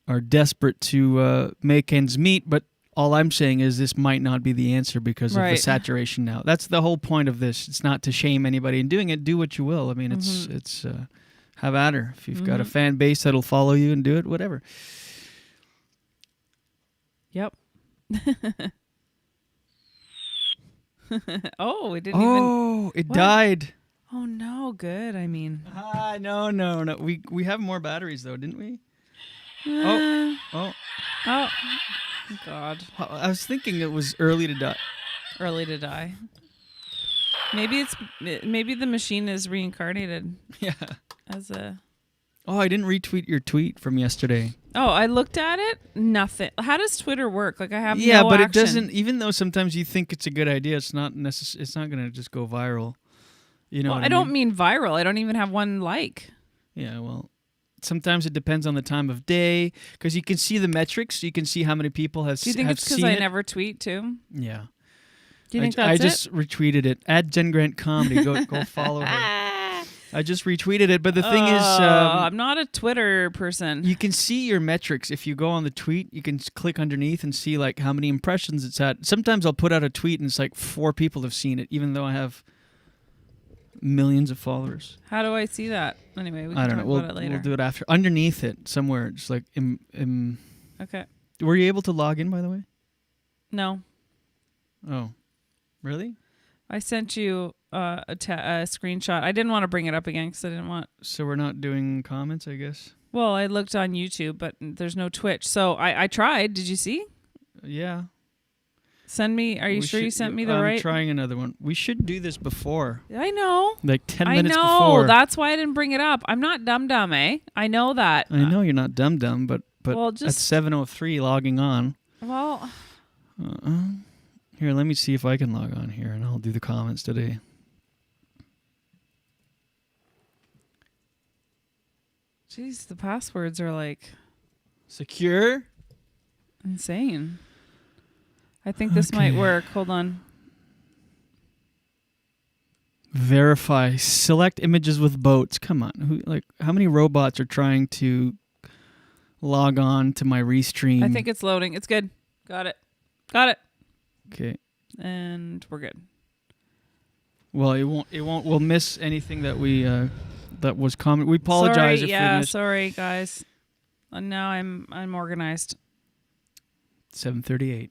are desperate to make ends meet, but all I'm saying is this might not be the answer because of the saturation now. That's the whole point of this. It's not to shame anybody in doing it. Do what you will. I mean, it's have at her. If you've got a fan base that'll follow you and do it, whatever. Yep. Oh, it didn't even... Oh, it died. Oh no, good. I mean, no. We have more batteries though, didn't we? Oh, God. I was thinking it was early to die. Early to die. Maybe the machine is reincarnated. Yeah. As a. Oh, I didn't retweet your tweet from yesterday. Oh, I looked at it. Nothing. How does Twitter work? Like I have no but action. It doesn't. Even though sometimes you think it's a good idea, it's not necessary. It's not going to just go viral. I don't mean viral. I don't even have one like. Yeah, well, sometimes it depends on the time of day because you can see the metrics. You can see how many people have seen it. Do you think it's because I never tweet too? Yeah. Do you think that's it? I just retweeted it. @Jen Grant Comedy. Go follow her. I just retweeted it, but the thing is... I'm not a Twitter person. You can see your metrics. If you go on the tweet, you can click underneath and see like how many impressions it's at. Sometimes I'll put out a tweet and it's like 4 people have seen it, even though I have... millions of followers. How do I see that? Anyway, we can I don't talk know. about it later. We'll do it after. Underneath it, somewhere, just like Okay. Were you able to log in, by the way? No. Oh, really? I sent you a screenshot. I didn't want to bring it up again because I didn't want... So we're not doing comments, I guess? Well, I looked on YouTube, but there's no Twitch. So I tried. Did you see? Yeah. Send me... Are you sure you sent me the right... I'm trying another one. We should do this before. I know. Like 10 minutes I know. before. That's why I didn't bring it up. I'm not dumb, eh? I know that. I know you're not dumb, but well, at just... 7:03 logging on. Well... Here, let me see if I can log on here, and I'll do the comments today. Jeez, the passwords are like... Secure? Insane. I think this might work. Hold on. Verify. Select images with boats. Come on. How many robots are trying to log on to my restream? I think it's loading. It's good. Got it. Okay. And we're good. Well, it won't. We'll miss anything that we that was comment. We apologize if we missed. Sorry, guys. Now I'm organized. 7:38.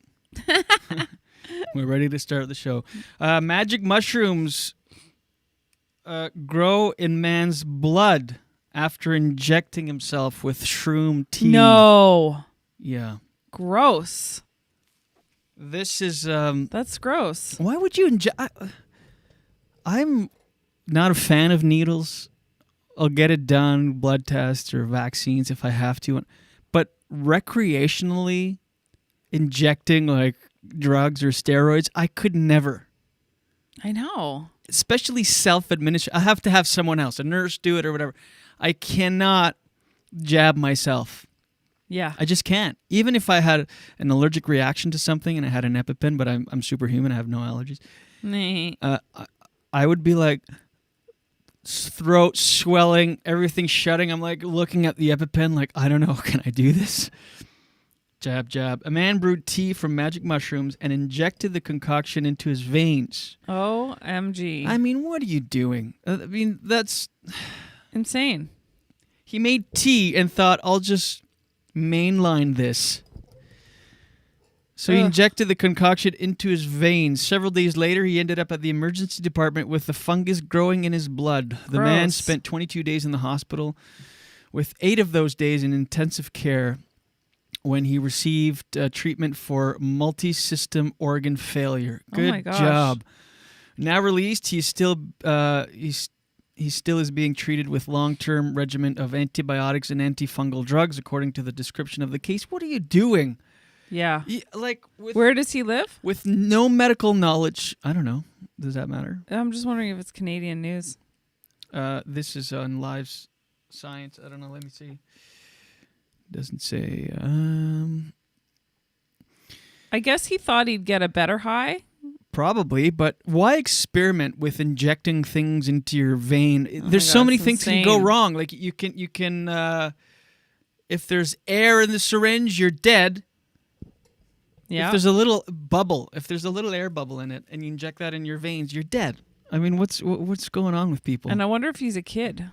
We're ready to start the show. Magic mushrooms grow in man's blood after injecting himself with shroom tea. No. Yeah. Gross. This is that's gross. Why would you inject? I'm not a fan of needles. I'll get it done, blood tests or vaccines if I have to, but recreationally injecting like drugs or steroids, I could never. I know. Especially self-administered. I have to have someone else, a nurse, do it or whatever. I cannot jab myself. Yeah. I just can't. Even if I had an allergic reaction to something and I had an EpiPen, but I'm superhuman, I have no allergies. I would be like throat swelling, everything shutting. I'm like looking at the EpiPen like, I don't know, can I do this? Jab, jab. A man brewed tea from magic mushrooms and injected the concoction into his veins. OMG. I mean, what are you doing? I mean, that's insane. He made tea and thought, I'll just mainline this. So he injected the concoction into his veins. Several days later, he ended up at the emergency department with the fungus growing in his blood. The man spent 22 days in the hospital, with 8 of those days in intensive care when he received treatment for multi-system organ failure. Good job. Now released, he still is being treated with long-term regimen of antibiotics and antifungal drugs, according to the description of the case. What are you doing? Yeah. With, where does he live? With no medical knowledge. I don't know. Does that matter? I'm just wondering if it's Canadian news. This is on Live Science. I don't know. Let me see. Doesn't say. I guess he thought he'd get a better high. Probably, but why experiment with injecting things into your vein? There's so many things can go wrong. Like you can if there's air in the syringe, you're dead. Yeah. If there's a little bubble, if there's a little air bubble in it, and you inject that in your veins, you're dead. I mean, what's going on with people? And I wonder if he's a kid.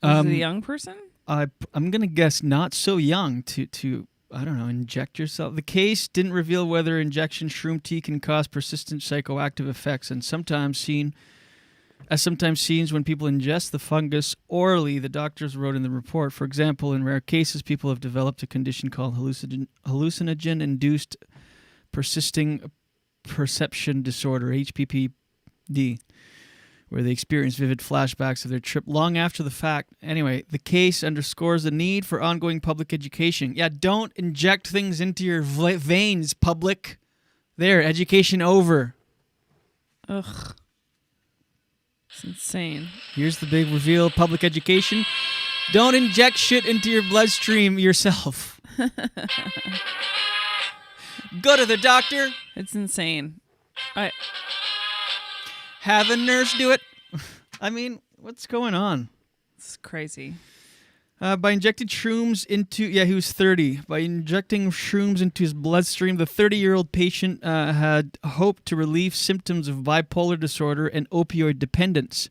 Is he a young person? I'm gonna guess not so young to I don't know, inject yourself. The case didn't reveal whether injection shroom tea can cause persistent psychoactive effects, and sometimes seen when people ingest the fungus orally, the doctors wrote in the report. For example, in rare cases, people have developed a condition called hallucinogen-induced persisting perception disorder, HPPD, where they experience vivid flashbacks of their trip long after the fact. Anyway, the case underscores the need for ongoing public education. Yeah, don't inject things into your veins, public. There, education over. Ugh. It's insane. Here's the big reveal, public education. Don't inject shit into your bloodstream yourself. Go to the doctor. It's insane. Have a nurse do it. I mean, what's going on? It's crazy. By injecting shrooms into... Yeah, he was 30. By injecting shrooms into his bloodstream, the 30-year-old patient had hoped to relieve symptoms of bipolar disorder and opioid dependence.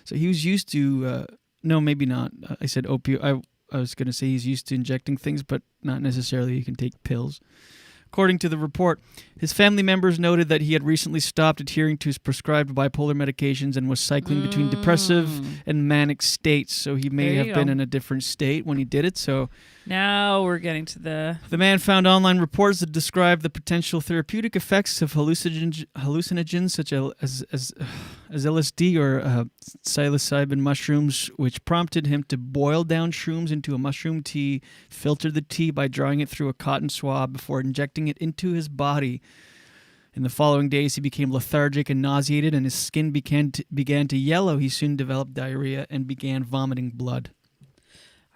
So he was used to... no, maybe not. I said opioid. I was going to say he's used to injecting things, but not necessarily he can take pills. According to the report, his family members noted that he had recently stopped adhering to his prescribed bipolar medications and was cycling between depressive and manic states. So he may have been in a different state when he did it. So now we're getting to the man found online reports that describe the potential therapeutic effects of hallucinogens such as LSD or psilocybin mushrooms, which prompted him to boil down shrooms into a mushroom tea, filter the tea by drawing it through a cotton swab before injecting it into his body. In the following days, he became lethargic and nauseated, and his skin began to yellow. He soon developed diarrhea and began vomiting blood.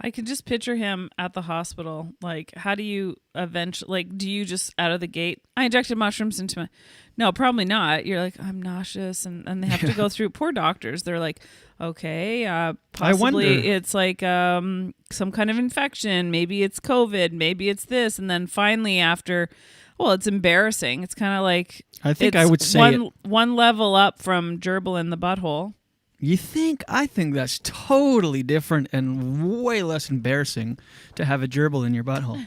I can just picture him at the hospital. Like, how do you eventually, like, do you just out of the gate, I injected mushrooms into my, no, probably not. You're like, I'm nauseous. And they have to go through, poor doctors. They're like, okay, possibly it's like some kind of infection. Maybe it's COVID. Maybe it's this. And then finally after, well, it's embarrassing. It's kind of like, I think I would say one level up from gerbil in the butthole. You think? I think that's totally different and way less embarrassing to have a gerbil in your butthole.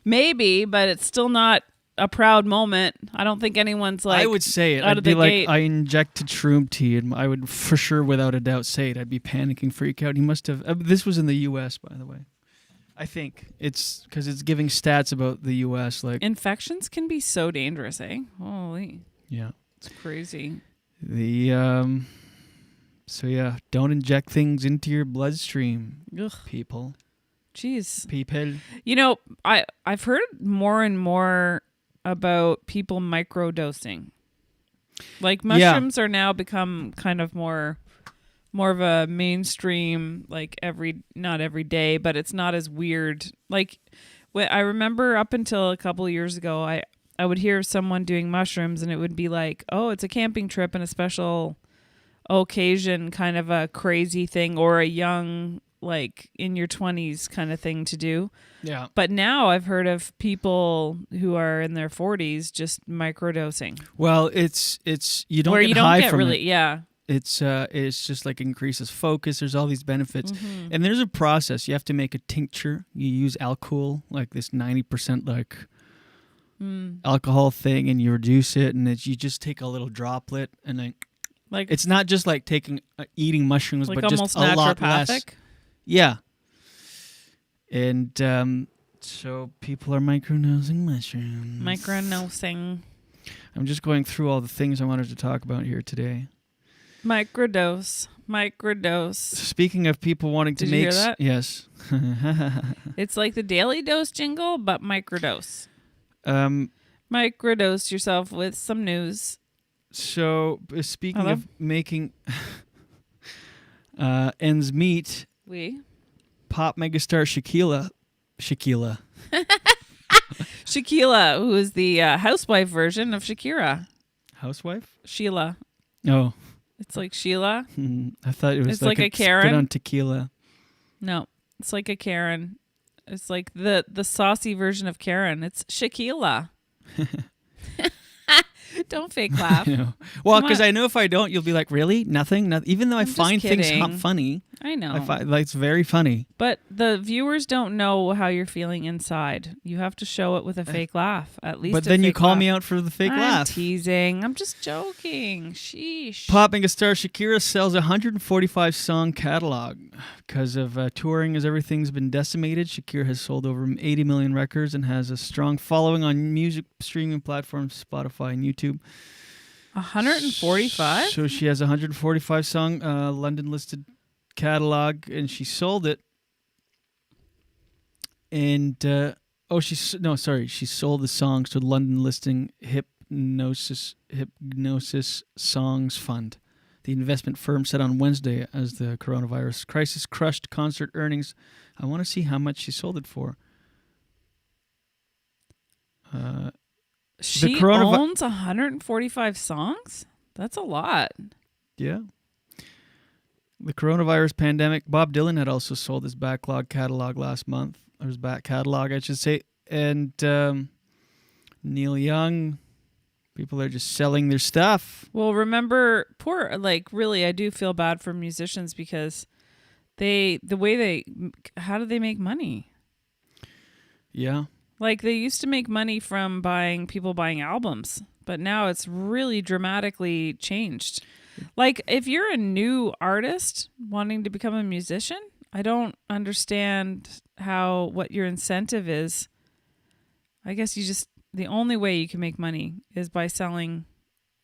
Maybe, but it's still not a proud moment. I don't think anyone's like, I would say it. Out I'd of be the like, gate. I injected shroom tea, and I would for sure, without a doubt, say it. I'd be panicking, freak out. He must have. This was in the U.S., by the way. I think it's because it's giving stats about the U.S. Like infections can be so dangerous, eh? Holy. Yeah. It's crazy. So yeah, don't inject things into your bloodstream, people. Jeez. People. You know, I've heard more and more about people microdosing. Like mushrooms are now become kind of more of a mainstream, like not every day, but it's not as weird. Like I remember up until a couple of years ago, I would hear someone doing mushrooms and it would be like, oh, it's a camping trip and a special occasion, kind of a crazy thing, or a young, like in your 20s kind of thing to do. Yeah. But now I've heard of people who are in their 40s just microdosing. Well, it's you don't where get you don't high get from really, it. yeah. It's just like increases focus. There's all these benefits, and there's a process. You have to make a tincture. You use alcohol, like this 90% like alcohol thing, and you reduce it, and you just take a little droplet, and then. Like it's not just like eating mushrooms, like but just a lot less. Yeah. And so people are microdosing mushrooms. Microdosing. I'm just going through all the things I wanted to talk about here today. Microdose. Speaking of people wanting to make... Did you hear that? Yes. It's like the Daily Dose jingle, but microdose. Microdose yourself with some news. So, speaking of making ends meet, pop megastar Shakila, who is the housewife version of Shakira. Housewife? Sheila. Oh. It's like Sheila. I thought it was like a Karen. Spit on tequila. No, it's like a Karen. It's like the saucy version of Karen. It's Shakila. Don't fake laugh. Well, because I know if I don't, you'll be like, really? Nothing? Even though I find things kidding. funny. I know. I find, like, it's very funny. But the viewers don't know how you're feeling inside. You have to show it with a fake laugh. At least But then you call laugh. me out for the fake I'm laugh. teasing. I'm just joking. Sheesh. Pop megastar Shakira sells a 145-song catalog. Because of touring as everything's been decimated, Shakira has sold over 80 million records and has a strong following on music streaming platforms, Spotify and YouTube. 145? So she has a 145-song London-listed catalog, and she sold it. And, she sold the songs to London listing Hypnosis Songs Fund. The investment firm said on Wednesday as the coronavirus crisis crushed concert earnings. I want to see how much she sold it for. She owns 145 songs? That's a lot. Yeah. The coronavirus pandemic. Bob Dylan had also sold his backlog catalog last month. Or his back catalog, I should say. And Neil Young. People are just selling their stuff. Well, remember, really, I do feel bad for musicians because how do they make money? Yeah. Like they used to make money from people buying albums, but now it's really dramatically changed. Like if you're a new artist wanting to become a musician, I don't understand what your incentive is. I guess the only way you can make money is by selling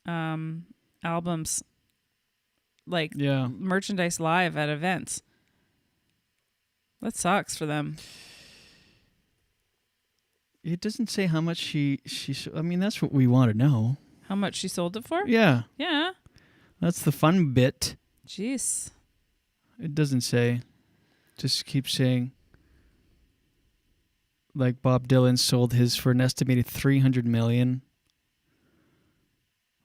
albums, like merchandise live at events. That sucks for them. It doesn't say how much she. I mean, that's what we want to know. How much she sold it for? Yeah. Yeah. That's the fun bit. Jeez. It doesn't say. Just keep saying. Like Bob Dylan sold his for an estimated $300 million.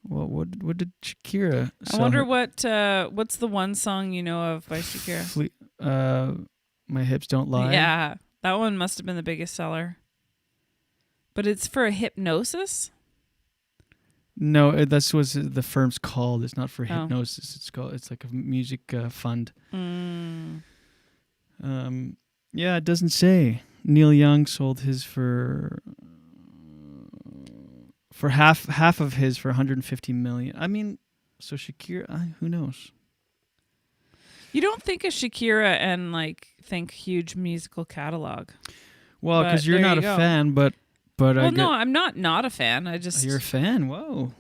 Well, what did Shakira sell? I wonder what's the one song you know of by Shakira? My Hips Don't Lie. Yeah, that one must have been the biggest seller. But it's for a hypnosis? No, that's what the firm's called. It's not for hypnosis. It's like a music fund. Yeah, it doesn't say. Neil Young sold his for half of his for $150 million. I mean, so Shakira, who knows? You don't think of Shakira and like think huge musical catalog. Well, because you're not a fan, but well, no, I'm not a fan. I just you're a fan. Whoa,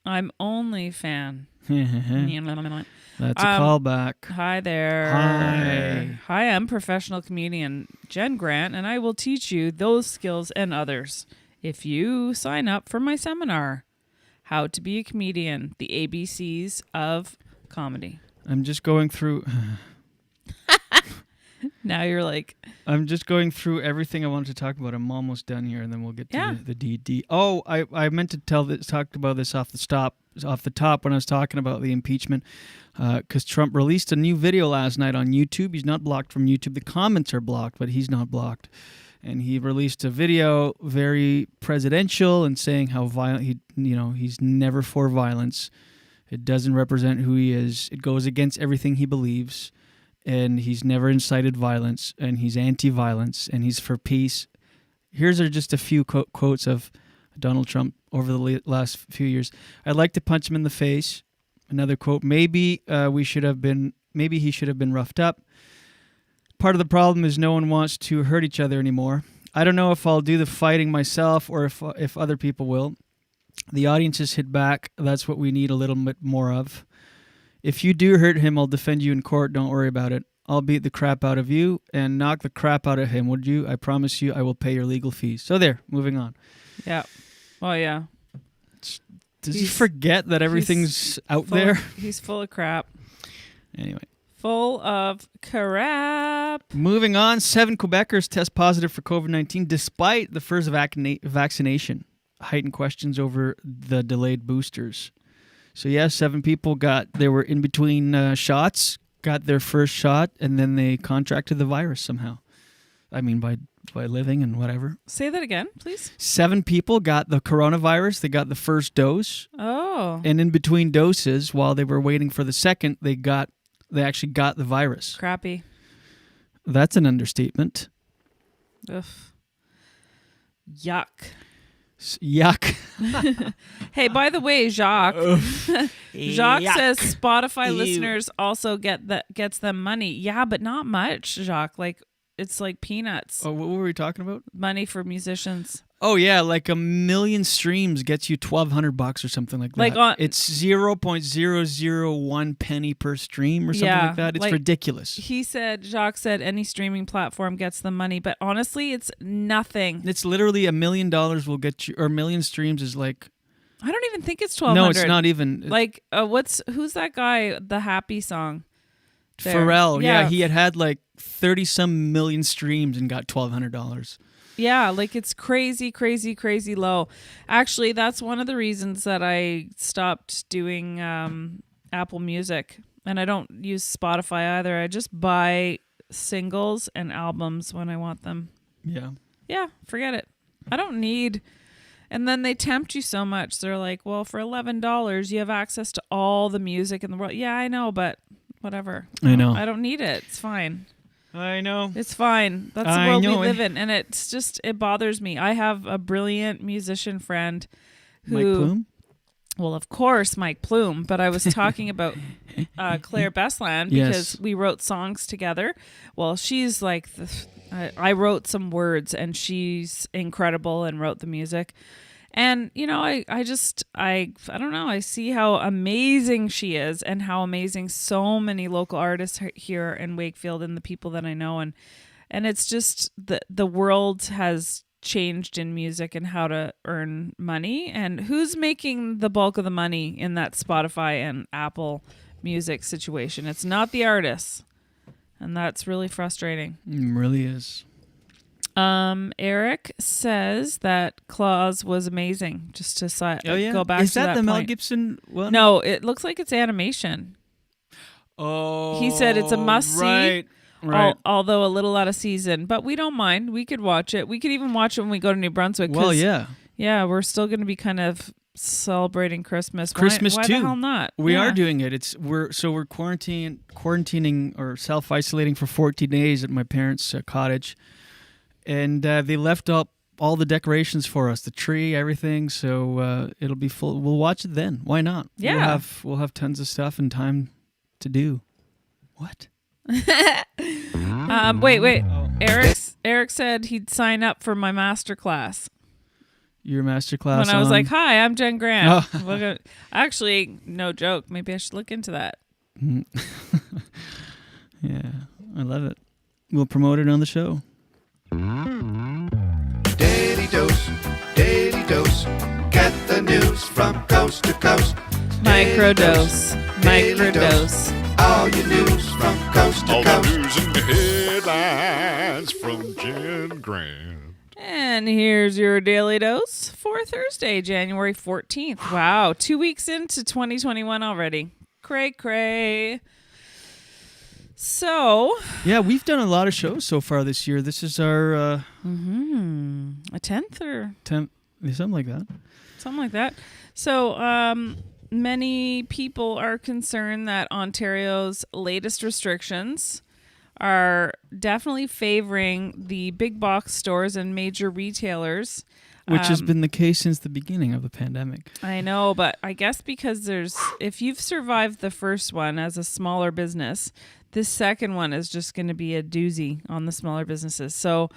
I'm only fan. That's a callback. Hi there. Hi, I'm professional comedian Jen Grant, and I will teach you those skills and others if you sign up for my seminar, How to Be a Comedian: The ABCs of Comedy. I'm just going through. Now you're like. I'm just going through everything I wanted to talk about. I'm almost done here, and then we'll get to the DD. Oh, I meant to talk about this off the top when I was talking about the impeachment, because Trump released a new video last night on YouTube. He's not blocked from YouTube. The comments are blocked, but he's not blocked. And he released a video very presidential and saying how violent he's never for violence. It doesn't represent who he is. It goes against everything he believes. And he's never incited violence, and he's anti-violence, and he's for peace. Here's just a few quotes of Donald Trump over the last few years. I'd like to punch him in the face. Another quote, maybe he should have been roughed up. Part of the problem is no one wants to hurt each other anymore. I don't know if I'll do the fighting myself or if other people will. The audiences hit back. That's what we need a little bit more of. If you do hurt him, I'll defend you in court. Don't worry about it. I'll beat the crap out of you and knock the crap out of him, would you? I promise you I will pay your legal fees. So there, moving on. Yeah. Oh, yeah. Does he forget that everything's out there? He's full of crap. Anyway. Full of crap. Moving on, 7 Quebecers test positive for COVID-19 despite the first vaccination. Heightened questions over the delayed boosters. So, 7 people they were in between shots, got their first shot, and then they contracted the virus somehow. I mean, by living and whatever. Say that again, please. 7 people got the coronavirus. They got the first dose. Oh. And in between doses, while they were waiting for the second, they actually got the virus. Crappy. That's an understatement. Ugh. Yuck. Yuck. Hey, by the way, Jacques. Jacques says Spotify listeners also gets them money. Yeah, but not much, Jacques. Like it's like peanuts. Oh, what were we talking about? Money for musicians. Oh yeah, like 1 million streams gets you $1,200 or something like that. Like it's 0.001 penny per stream or something like that. It's ridiculous. Jacques said any streaming platform gets the money, but honestly, it's nothing. It's literally $1 million will get you, or 1 million streams is like. I don't even think it's 1,200. No, it's not even. Like who's that guy? The Happy song. There. Pharrell. Yeah, he had like 30-some million streams and got $1,200. Yeah, like it's crazy, crazy, crazy low. Actually, that's one of the reasons that I stopped doing Apple Music. And I don't use Spotify either. I just buy singles and albums when I want them. Yeah. Yeah, forget it. I don't need... And then they tempt you so much. They're like, well, for $11, you have access to all the music in the world. Yeah, I know, but whatever. I know. I don't need it. It's fine. I know. It's fine. That's the I world we know live it. in. And it's just, it bothers me. I have a brilliant musician friend who... Mike Plume? Well, of course, Mike Plume. But I was talking about Claire Bestland because Yes. we wrote songs together. Well, she's like... I wrote some words and she's incredible and wrote the music. And, you know, I don't know. I see how amazing she is and how amazing so many local artists here in Wakefield and the people that I know. And it's just the world has changed in music and how to earn money. And who's making the bulk of the money in that Spotify and Apple Music situation? It's not the artists. And that's really frustrating. It really is. Eric says that Claus was amazing. Just to go back Is to that the Mel point. Gibson one? No, it looks like it's animation. Oh, He said it's a must-see. Right. Although a little out of season. But we don't mind. We could watch it. We could even watch it when we go to New Brunswick. Well, yeah. Yeah, we're still going to be kind of celebrating Christmas. Christmas why too. the hell not? We Yeah. are doing it. We're quarantining or self-isolating for 14 days at my parents' cottage, and they left up all the decorations for us, the tree, everything. So it'll be full. We'll watch it then. Why not? Yeah. We'll have tons of stuff and time to do. What? Wait. Eric said he'd sign up for my master class. Your master class. When I was on- like, "Hi, I'm Jen Grant." Oh. Actually, no joke. Maybe I should look into that. Yeah, I love it. We'll promote it on the show. Daily dose, get the news from coast to coast. Microdose. All your news from coast to All coast. the news and headlines from Jen Grant. And here's your daily dose for Thursday, January 14th. Wow, 2 weeks into 2021 already. Cray. So, Yeah, we've done a lot of shows so far this year. This is our a 10th or 10th, something like that. something like that. So, many people are concerned that Ontario's latest restrictions are definitely favoring the big box stores and major retailers. Which has been the case since the beginning of the pandemic. I know, but I guess because if you've survived the first one as a smaller business, this second one is just going to be a doozy on the smaller businesses. So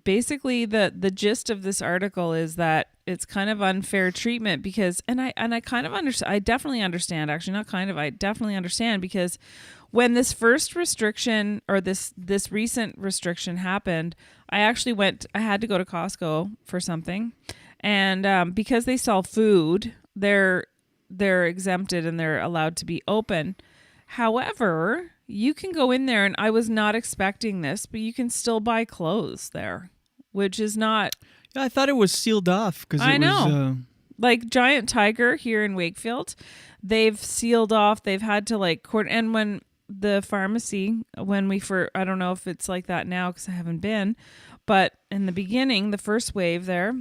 basically the gist of this article is that it's kind of unfair treatment because, I kind of understand, I definitely understand, actually not kind of, I definitely understand because when this first restriction or this recent restriction happened, I had to go to Costco for something. And because they sell food, they're exempted and they're allowed to be open. However, you can go in there, and I was not expecting this, but you can still buy clothes there, which is not... Yeah, I thought it was sealed off because I know. Like Giant Tiger here in Wakefield, they've sealed off. They've had to and when the pharmacy, I don't know if it's like that now because I haven't been, but in the beginning, the first wave there,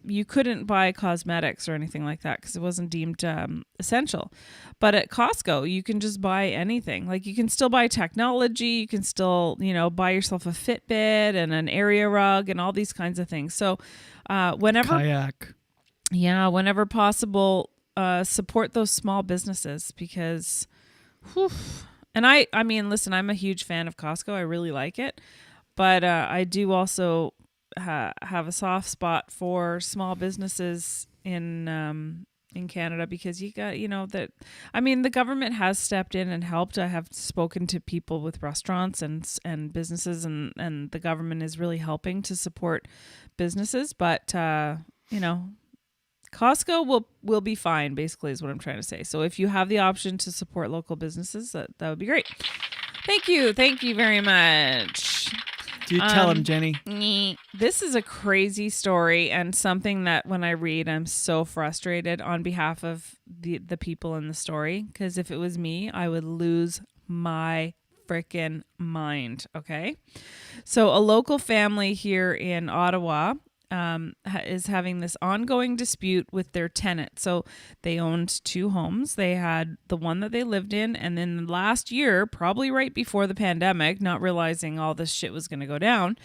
you couldn't buy cosmetics or anything like that because it wasn't deemed essential. But at Costco, you can just buy anything. Like you can still buy technology. You can still, buy yourself a Fitbit and an area rug and all these kinds of things. So whenever possible, support those small businesses because, and I mean, listen, I'm a huge fan of Costco. I really like it. But I do also have a soft spot for small businesses in Canada because you got, the government has stepped in and helped. I have spoken to people with restaurants and businesses and the government is really helping to support businesses. But, Costco will be fine, basically, is what I'm trying to say. So if you have the option to support local businesses, that would be great. Thank you very much. Do tell him, Jenny. This is a crazy story and something that when I read, I'm so frustrated on behalf of the people in the story. Because if it was me, I would lose my freaking mind. Okay. So a local family here in Ottawa is having this ongoing dispute with their tenant. So they owned 2 homes. They had the one that they lived in, and then last year, probably right before the pandemic, not realizing all this shit was going to go down,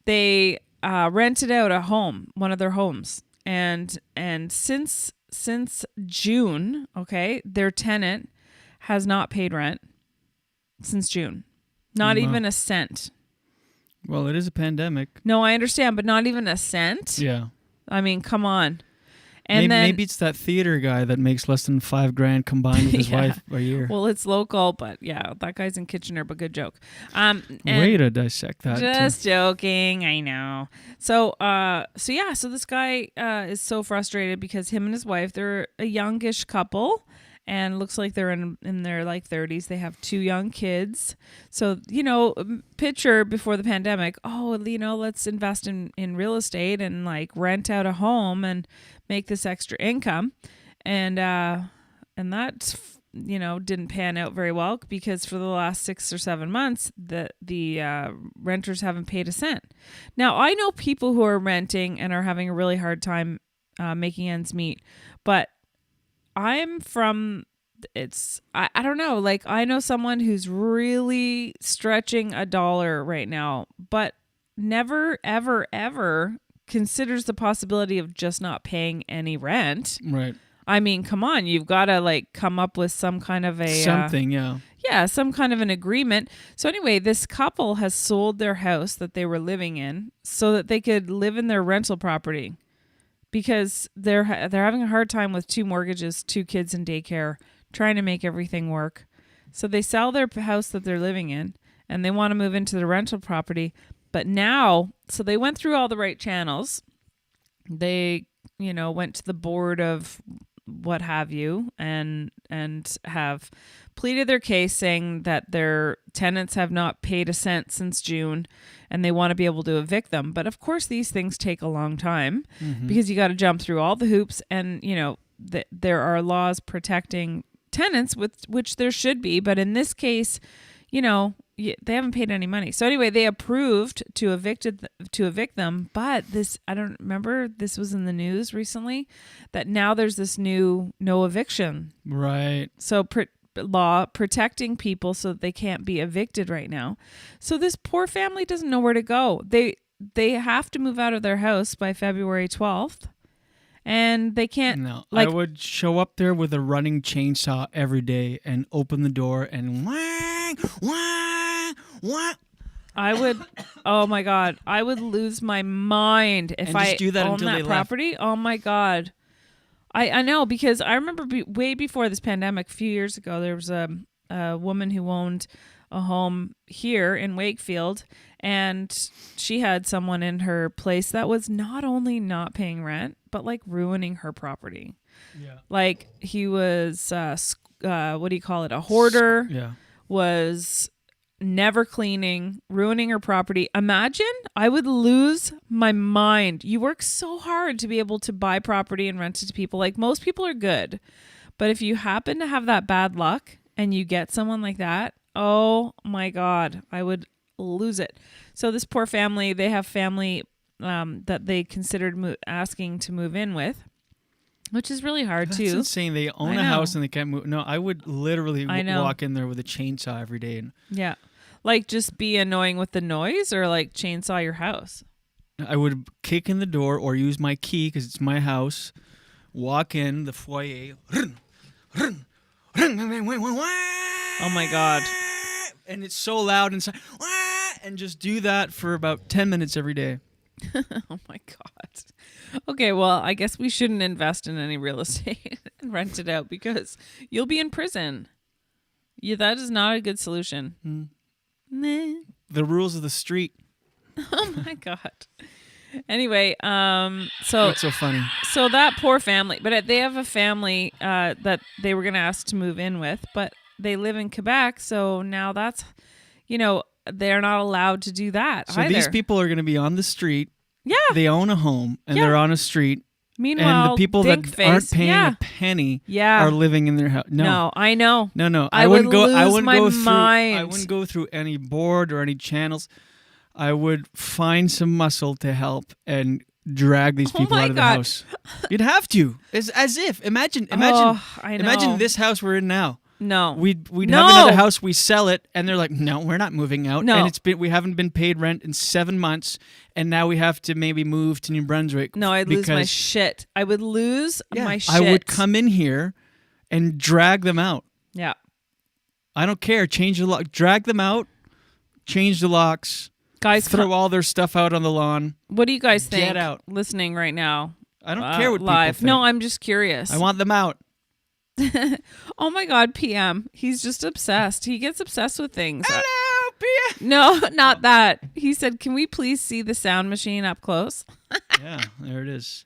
they rented out a home, one of their homes, and since June, okay, their tenant has not paid rent since June, not even a cent. Well, it is a pandemic. No, I understand, but not even a cent. Yeah. I mean, come on. And maybe it's that theater guy that makes less than $5,000 combined with his wife a year. Well, it's local, but yeah, that guy's in Kitchener, but good joke. Way to dissect that. Just joking, I know. So this guy is so frustrated because him and his wife, they're a youngish couple, and looks like they're in their like 30s. They have 2 young kids. So, picture before the pandemic, let's invest in real estate and like rent out a home and make this extra income. And that, didn't pan out very well because for the last 6 or 7 months, the renters haven't paid a cent. Now, I know people who are renting and are having a really hard time making ends meet, but I don't know, like I know someone who's really stretching a dollar right now, but never, ever, ever considers the possibility of just not paying any rent. Right. I mean, come on, you've got to like come up with some kind of some kind of an agreement. So anyway, this couple has sold their house that they were living in so that they could live in their rental property. Because they're having a hard time with 2 mortgages, 2 kids in daycare, trying to make everything work. So they sell their house that they're living in, and they want to move into the rental property. But now, so they went through all the right channels. They, went to the board of what have you, and have pleaded their case saying that their tenants have not paid a cent since June and they want to be able to evict them. But of course, these things take a long time because you got to jump through all the hoops. And, there are laws protecting tenants, which there should be. But in this case, they haven't paid any money. So anyway, they approved to evict them. But I don't remember, this was in the news recently, that now there's this new no eviction. Right. So law protecting people so that they can't be evicted right now. So this poor family doesn't know where to go. They have to move out of their house by February 12th. And they can't. No, I would show up there with a running chainsaw every day and open the door and whang, whang, whang. I would, oh my God, I would lose my mind if I do that owned until that they property. Left. Oh my God. I know, because I remember way before this pandemic, a few years ago, there was a woman who owned a home here in Wakefield, and she had someone in her place that was not only not paying rent, but like ruining her property. Yeah. Like he was, what do you call it? A hoarder. Yeah. Was never cleaning, ruining her property. Imagine, I would lose my mind. You work so hard to be able to buy property and rent it to people. Like most people are good, but if you happen to have that bad luck and you get someone like that, oh my God, I would lose it. So this poor family, they have family that they considered asking to move in with, which is really hard too. That's insane. They own a house and they can't move. No, I would literally walk in there with a chainsaw every day. And yeah. Like just be annoying with the noise, or like chainsaw your house? I would kick in the door or use my key because it's my house. Walk in the foyer. Oh my God. And it's so loud inside. And just do that for about 10 minutes every day. Oh my God. Okay, well, I guess we shouldn't invest in any real estate and rent it out because you'll be in prison. Yeah, that is not a good solution. Nah. The rules of the street. Oh my God. Anyway, so what's so funny? So that poor family, but they have a family that they were going to ask to move in with, but they live in Quebec, so now that's, they're not allowed to do that so either. These people are going to be on the street. Yeah. They own a home and they're on a street. Meanwhile, and the people that aren't paying a penny are living in their house. No, I know. No. I wouldn't go through any board or any channels. I would find some muscle to help and drag these people my out of the God. house. You'd have to. It's as if imagine I know. imagine this house we're in now. No. We'd No. have another house, we sell it, and they're like, no, we're not moving out. No. And we haven't been paid rent in 7 months, and now we have to maybe move to New Brunswick. No, I'd lose my because- shit. I would lose my shit. I would come in here and drag them out. Yeah. I don't care. Change the lock. Drag them out. Change the locks. Guys, throw all their stuff out on the lawn. What do you guys think? Get out. Listening right now. I don't care what live. people think. No, I'm just curious. I want them out. Oh my God, PM. He's just obsessed. He gets obsessed with things. Hello, PM. No, not that. He said, "Can we please see the sound machine up close?" Yeah, there it is.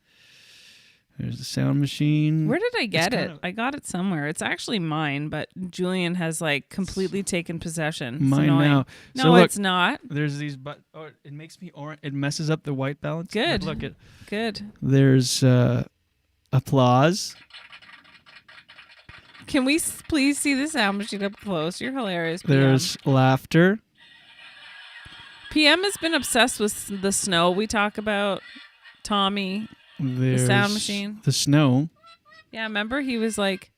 There's the sound machine. Where did I get it? I got it somewhere. It's actually mine, but Julien has like completely taken possession. It's Mine annoying. now. No, So look, it's not. There's these, but it makes me orange. It messes up the white balance. Good. Look at. Good. There's applause. Can we please see the sound machine up close? You're hilarious, PM. There's laughter. PM has been obsessed with the snow we talk about. Tommy. There's the sound machine. The snow. Yeah, remember he was like...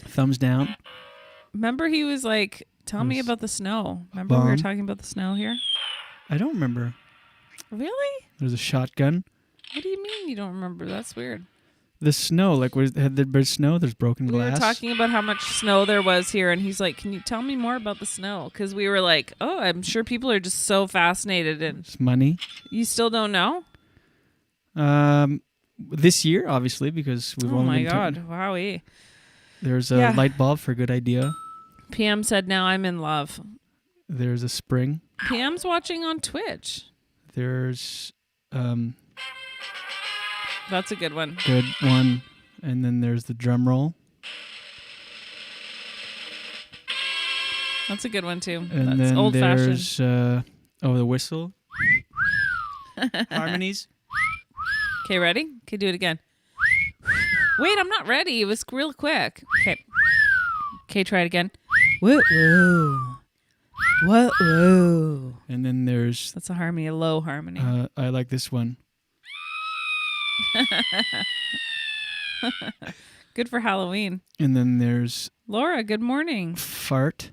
Thumbs down. Remember he was like, tell me about the snow. Remember we were Bomb. talking about the snow here? I don't remember. Really? There's a shotgun. What do you mean you don't remember? That's weird. The snow, like, had there been snow? There's broken We glass. were talking about how much snow there was here, and he's like, can you tell me more about the snow? Because we were like, oh, I'm sure people are just so fascinated. And It's money. you still don't know? This year, obviously, because we've Oh only my been God. Wowee. There's a Yeah. light bulb for a good idea. PM said, now I'm in love. There's a spring. PM's watching on Twitch. There's That's a good one. good one, and then there's the drum roll, That's a good one, too. and That's then old-fashioned. there's the whistle, harmonies. Okay, ready? Okay, do it again. Wait, I'm not ready. It was real quick. Okay. Okay, try it again. Whoa, whoa. Whoa, whoa. And then there's That's a harmony, a low harmony. I like this one. Good for Halloween. And then there's Laura, good morning. fart.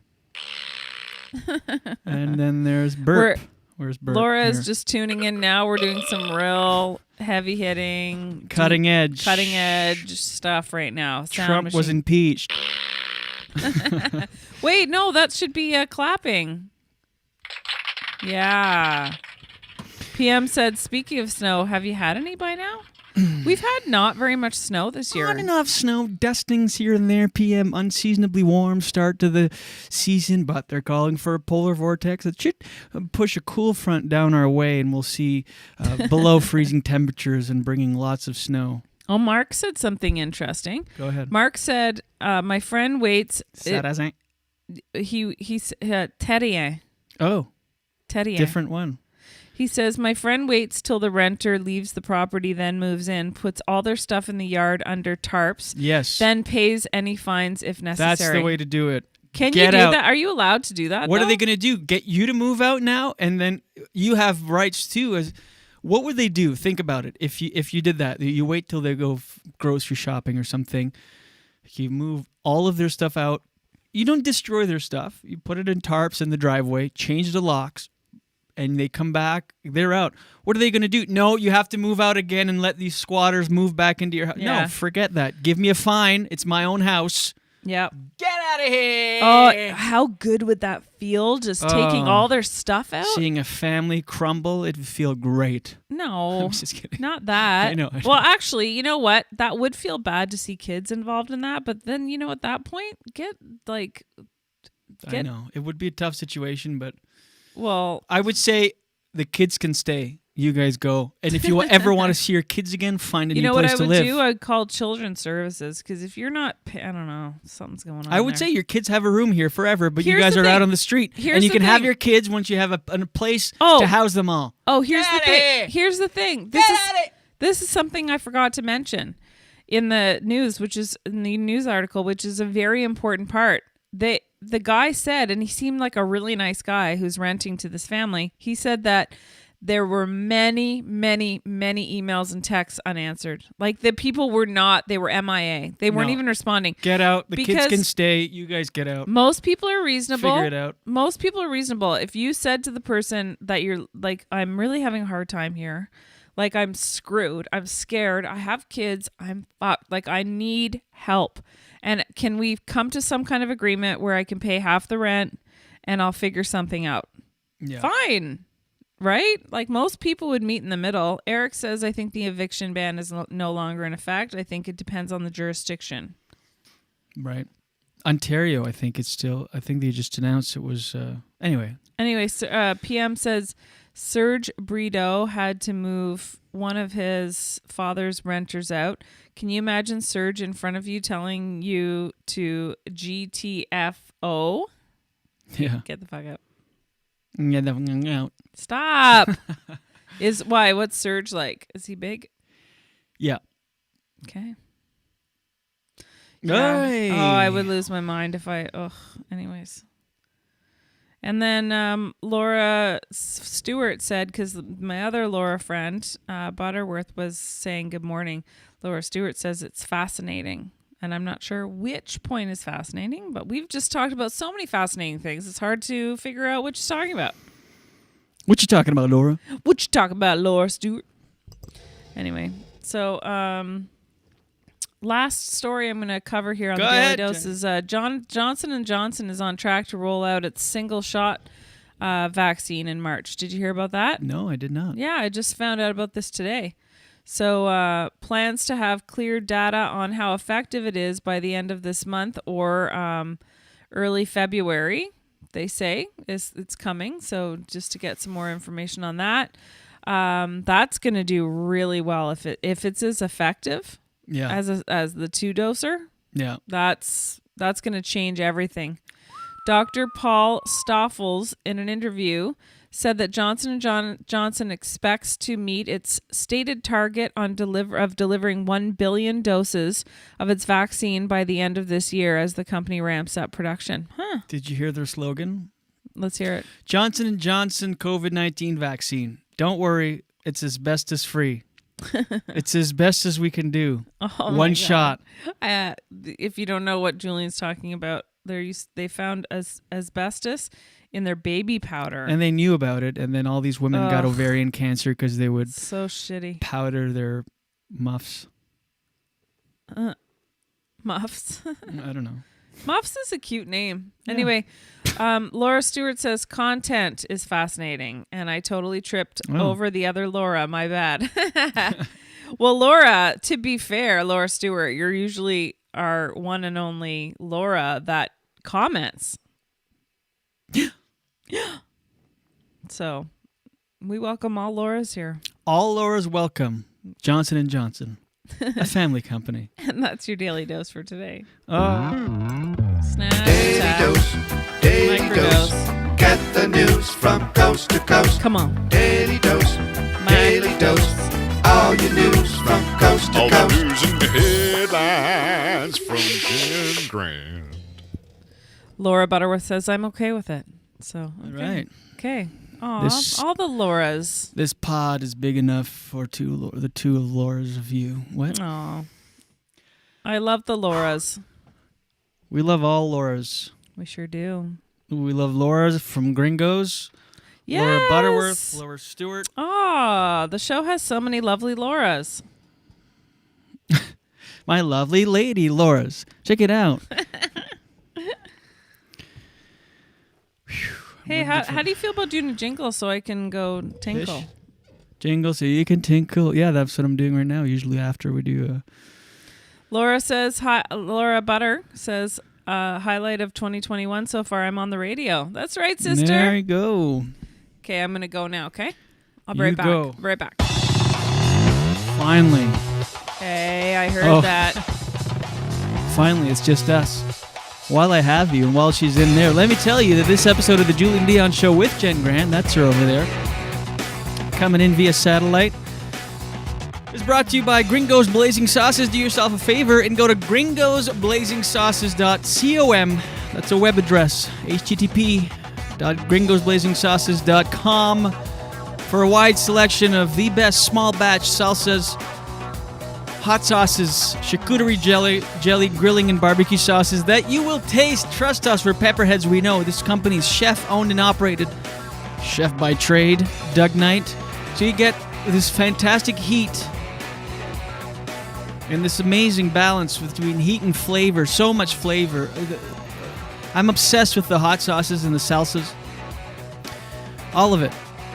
And then there's burp. Where's burp? Laura is Here. just tuning in now. We're doing some real heavy hitting, Cutting edge stuff right now. Sound Trump was machine. impeached. Wait, no, that should be clapping. Yeah. PM said, speaking of snow, have you had any by now? We've had not very much snow this year. Not enough snow, dustings here and there. PM, unseasonably warm start to the season, but they're calling for a polar vortex that should push a cool front down our way, and we'll see below freezing temperatures and bringing lots of snow. Oh, Mark said something interesting. Go ahead. Mark said, my friend waits. Sarrazin. He's Terrien. Oh. Terrien. Different one. He says, my friend waits till the renter leaves the property, then moves in, puts all their stuff in the yard under tarps. Yes. Then pays any fines if necessary. That's the way to do it. Can Get you do out. that? Are you allowed to do that? What are though? they going to do? Get you to move out now, and then you have rights too. As what would they do? Think about it. If you did that, you wait till they go grocery shopping or something. You move all of their stuff out. You don't destroy their stuff. You put it in tarps in the driveway. Change the locks. And they come back, they're out. What are they going to do? No, you have to move out again and let these squatters move back into your house. Yeah. No, forget that. Give me a fine. It's my own house. Yep. Get out of here. Oh, how good would that feel? Just taking all their stuff out? Seeing a family crumble, it would feel great. No, I'm just kidding. not that. I know. Well, actually, you know what? That would feel bad to see kids involved in that. But then, at that point, I know. It would be a tough situation, but well, I would say the kids can stay. You guys go. And if you ever want to see your kids again, find a new place to live. You know what I would do? I'd call children's services, because if you're not, I don't know, something's going on. I would there. say your kids have a room here forever, but you Here's guys the are thing. out on the street. Here's And you the can have thing. your kids once you have a place Oh. to house them all. Oh, here's Get the outta thing. here. Here's the thing. This is something I forgot to mention in the news, which is in the news article, which is a very important part. The guy said, and he seemed like a really nice guy who's renting to this family. He said that there were many, many, many emails and texts unanswered. Like the people were not, they were MIA. They weren't No. even responding. Get out. The kids Because can stay. You guys get out. most people are reasonable. Figure it out. Most people are reasonable. If you said to the person that you're like, I'm really having a hard time here. Like, I'm screwed. I'm scared. I have kids. I'm fucked. Like, I need help. And can we come to some kind of agreement where I can pay half the rent and I'll figure something out? Yeah. Fine. Right? Like, most people would meet in the middle. Eric says, I think the eviction ban is no longer in effect. I think it depends on the jurisdiction. Right. Ontario, I think they just announced it was, anyway. Anyway, PM says Serge Brideau had to move one of his father's renters out. Can you imagine Serge in front of you telling you to GTFO? Yeah. Get the fuck out. Get the fuck out. Stop. What's Serge like? Is he big? Yeah. Okay. Hey. Oh, I would lose my mind if anyways. And then Laura Stewart said, because my other Laura friend, Butterworth, was saying good morning. Laura Stewart says it's fascinating. And I'm not sure which point is fascinating, but we've just talked about so many fascinating things. It's hard to figure out what she's talking about. What you talking about, Laura? What you talking about, Laura Stewart? Anyway, so last story I'm going to cover here on Go the Daily ahead, Dose is Johnson & Johnson is on track to roll out its single-shot vaccine in March. Did you hear about that? No, I did not. Yeah, I just found out about this today. So plans to have clear data on how effective it is by the end of this month or early February, they say. It's coming. So just to get some more information on that. That's going to do really well if it's as effective. Yeah. As the 2-doser. Yeah. That's going to change everything. Dr. Paul Stoffels, in an interview, said that Johnson & Johnson expects to meet its stated target of delivering 1 billion doses of its vaccine by the end of this year as the company ramps up production. Did you hear their slogan? Let's hear it. Johnson & Johnson COVID-19 vaccine. Don't worry, it's asbestos free. It's as best as we can do. Oh, One shot. If you don't know what Julian's talking about, they found asbestos in their baby powder. And they knew about it, and then all these women got ovarian cancer because they would so shitty powder their muffs. Muffs? I don't know. Muffs is a cute name. Yeah. Anyway, Laura Stewart says content is fascinating, and I totally tripped over the other Laura. My bad. Well, Laura, to be fair, Laura Stewart, you're usually our one and only Laura that comments. So we welcome all Lauras here. All Lauras welcome. Johnson & Johnson. A family company. And that's your Daily Dose for today. Snack. Daily Dose. Daily Dose. Get the news from coast to coast. Come on. Daily Dose. Daily Dose. All your news from coast to coast. All the news and the headlines from Jen Grant. Laura Butterworth says I'm okay with it. So all right. Okay. Aw, all the Lauras. This pod is big enough for the two Lauras of you. What? Aw. I love the Lauras. We love all Lauras. We sure do. We love Laura from Gringos. Yes. Laura Butterworth. Laura Stewart. Ah, the show has so many lovely Lauras. My lovely lady Lauras. Check it out. Hey, how do you feel about doing a jingle so I can go tinkle? Fish. Jingle so you can tinkle. Yeah, that's what I'm doing right now. Usually after we do Laura says, hi. Laura Butter says, highlight of 2021 so far, I'm on the radio. That's right, sister. There you go. Okay, I'm going to go now, okay? I'll be right back. Go. Right back. Finally. Hey, I heard that. Finally, it's just us. While I have you and while she's in there, let me tell you that this episode of the Julien Dionne Show with Jen Grant, that's her over there, coming in via satellite, is brought to you by Gringos Blazing Sauces. Do yourself a favor and go to gringosblazingsauces.com. That's a web address, http.gringosblazingsauces.com for a wide selection of the best small batch salsas, hot sauces, charcuterie jelly, grilling, and barbecue sauces that you will taste. Trust us, we're pepperheads, we know. This company's chef-owned and operated. Chef by trade, Doug Knight. So you get this fantastic heat and this amazing balance between heat and flavor. So much flavor. I'm obsessed with the hot sauces and the salsas. All of it.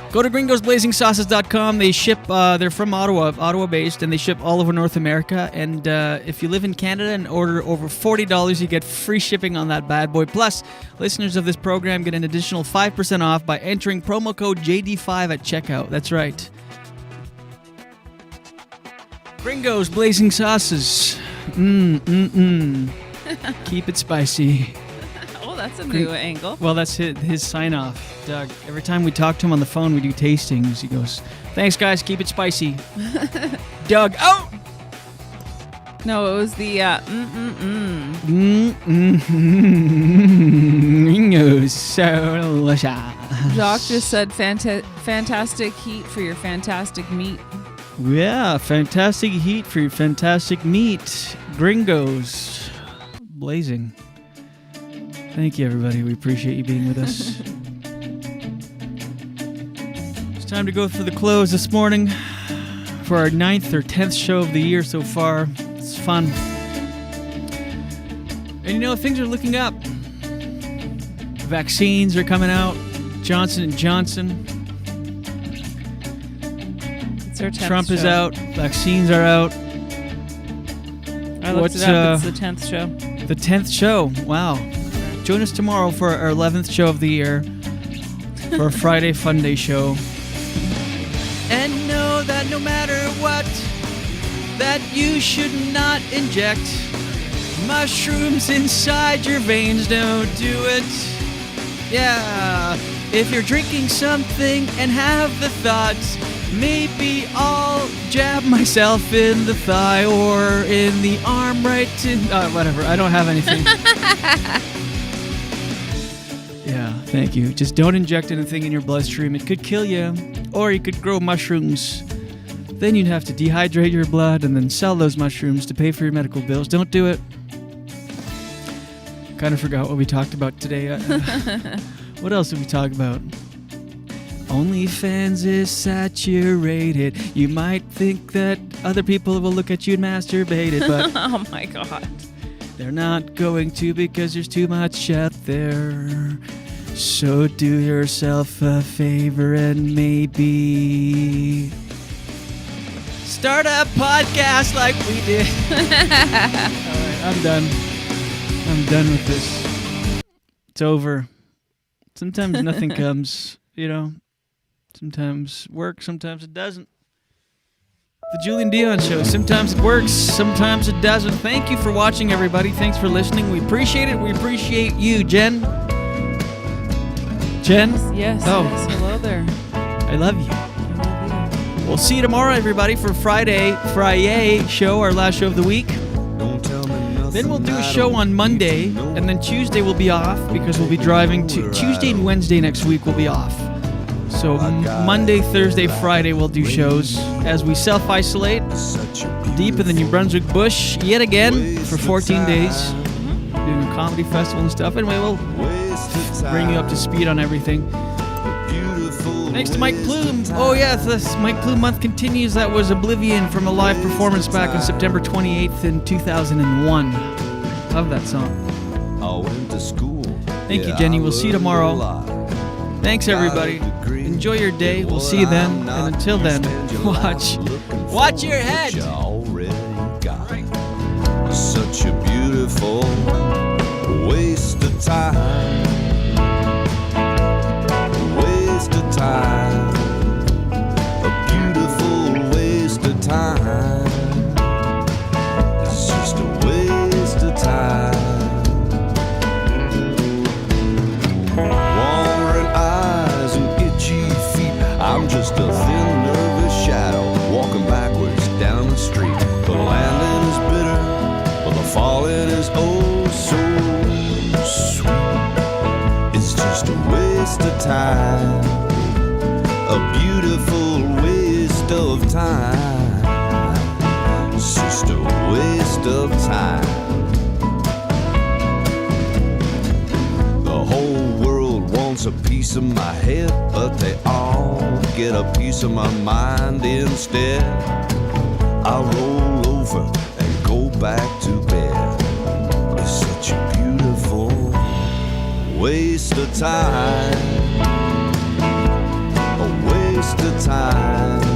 Go to gringosblazingsauces.com. They ship, they're from Ottawa-based, and they ship all over North America. And if you live in Canada and order over $40, you get free shipping on that bad boy. Plus, listeners of this program get an additional 5% off by entering promo code JD5 at checkout. That's right. Gringos Blazing Sauces. Keep it spicy. Oh, that's a new angle. Well, that's his sign-off, Doug. Every time we talk to him on the phone, we do tastings. He goes, "Thanks, guys. Keep it spicy." Doug, out! No, it was the Gringos, so delicious. Doc just said fantastic heat for your fantastic meat. Yeah, fantastic heat for your fantastic meat. Gringos blazing. Thank you, everybody. We appreciate you being with us. It's time to go for the close this morning for our 9th or 10th show of the year so far. It's fun. And you know, things are looking up. Vaccines are coming out. Johnson & Johnson. It's our 10th Trump show. is out. Vaccines are out. I looked it up. It's the 10th show. The 10th show. Wow. Join us tomorrow for our 11th show of the year for a Friday Fun Day show. And know that no matter what, that you should not inject mushrooms inside your veins. Don't do it. Yeah. If you're drinking something and have the thoughts, maybe I'll jab myself in the thigh or in the arm right in... whatever. I don't have anything. Yeah, thank you. Just don't inject anything in your bloodstream. It could kill you, or you could grow mushrooms. Then you'd have to dehydrate your blood and then sell those mushrooms to pay for your medical bills. Don't do it. Kind of forgot what we talked about today. What else did we talk about? OnlyFans is saturated. You might think that other people will look at you and masturbate it, but... Oh my God. They're not going to because there's too much out there. So do yourself a favor and maybe start a podcast like we did. All right, I'm done. I'm done with this. It's over. Sometimes nothing comes, you know. Sometimes works, sometimes it doesn't. The Julien Dionne Show. Sometimes it works, sometimes it doesn't. Thank you for watching, everybody. Thanks for listening. We appreciate it. We appreciate you, Jen. Jen? Yes. Oh. Yes. Hello there. I love you. We'll see you tomorrow, everybody, for Friday show, our last show of the week. Then we'll do a show on Monday, and then Tuesday we'll be off because we'll be driving to... Tuesday and Wednesday next week we'll be off. So Monday, Thursday, Friday we'll do shows as we self-isolate deep in the New Brunswick bush yet again for 14 days. Doing a comedy festival and stuff. Anyway, we'll bring you up to speed on everything. Thanks to Mike Plume. Oh yeah, this Mike Plume month continues. That was Oblivion from a live performance back on September 28th in 2001. Love that song. Thank you, Jenny. We'll see you tomorrow. Thanks, everybody. Enjoy your day. We'll see you then. And until then, watch your head. Such a beautiful waste of time. Waste of time. A beautiful waste of time. It's just a waste of time. Wandering eyes and itchy feet. I'm just a thin, nervous shadow walking backwards down the street. The landing is bitter, but the falling is oh so sweet. It's just a waste of time. A a beautiful waste of time. It's just a waste of time. The whole world wants a piece of my head, but they all get a piece of my mind instead. I roll over and go back to bed. It's such a beautiful waste of time. A waste of time.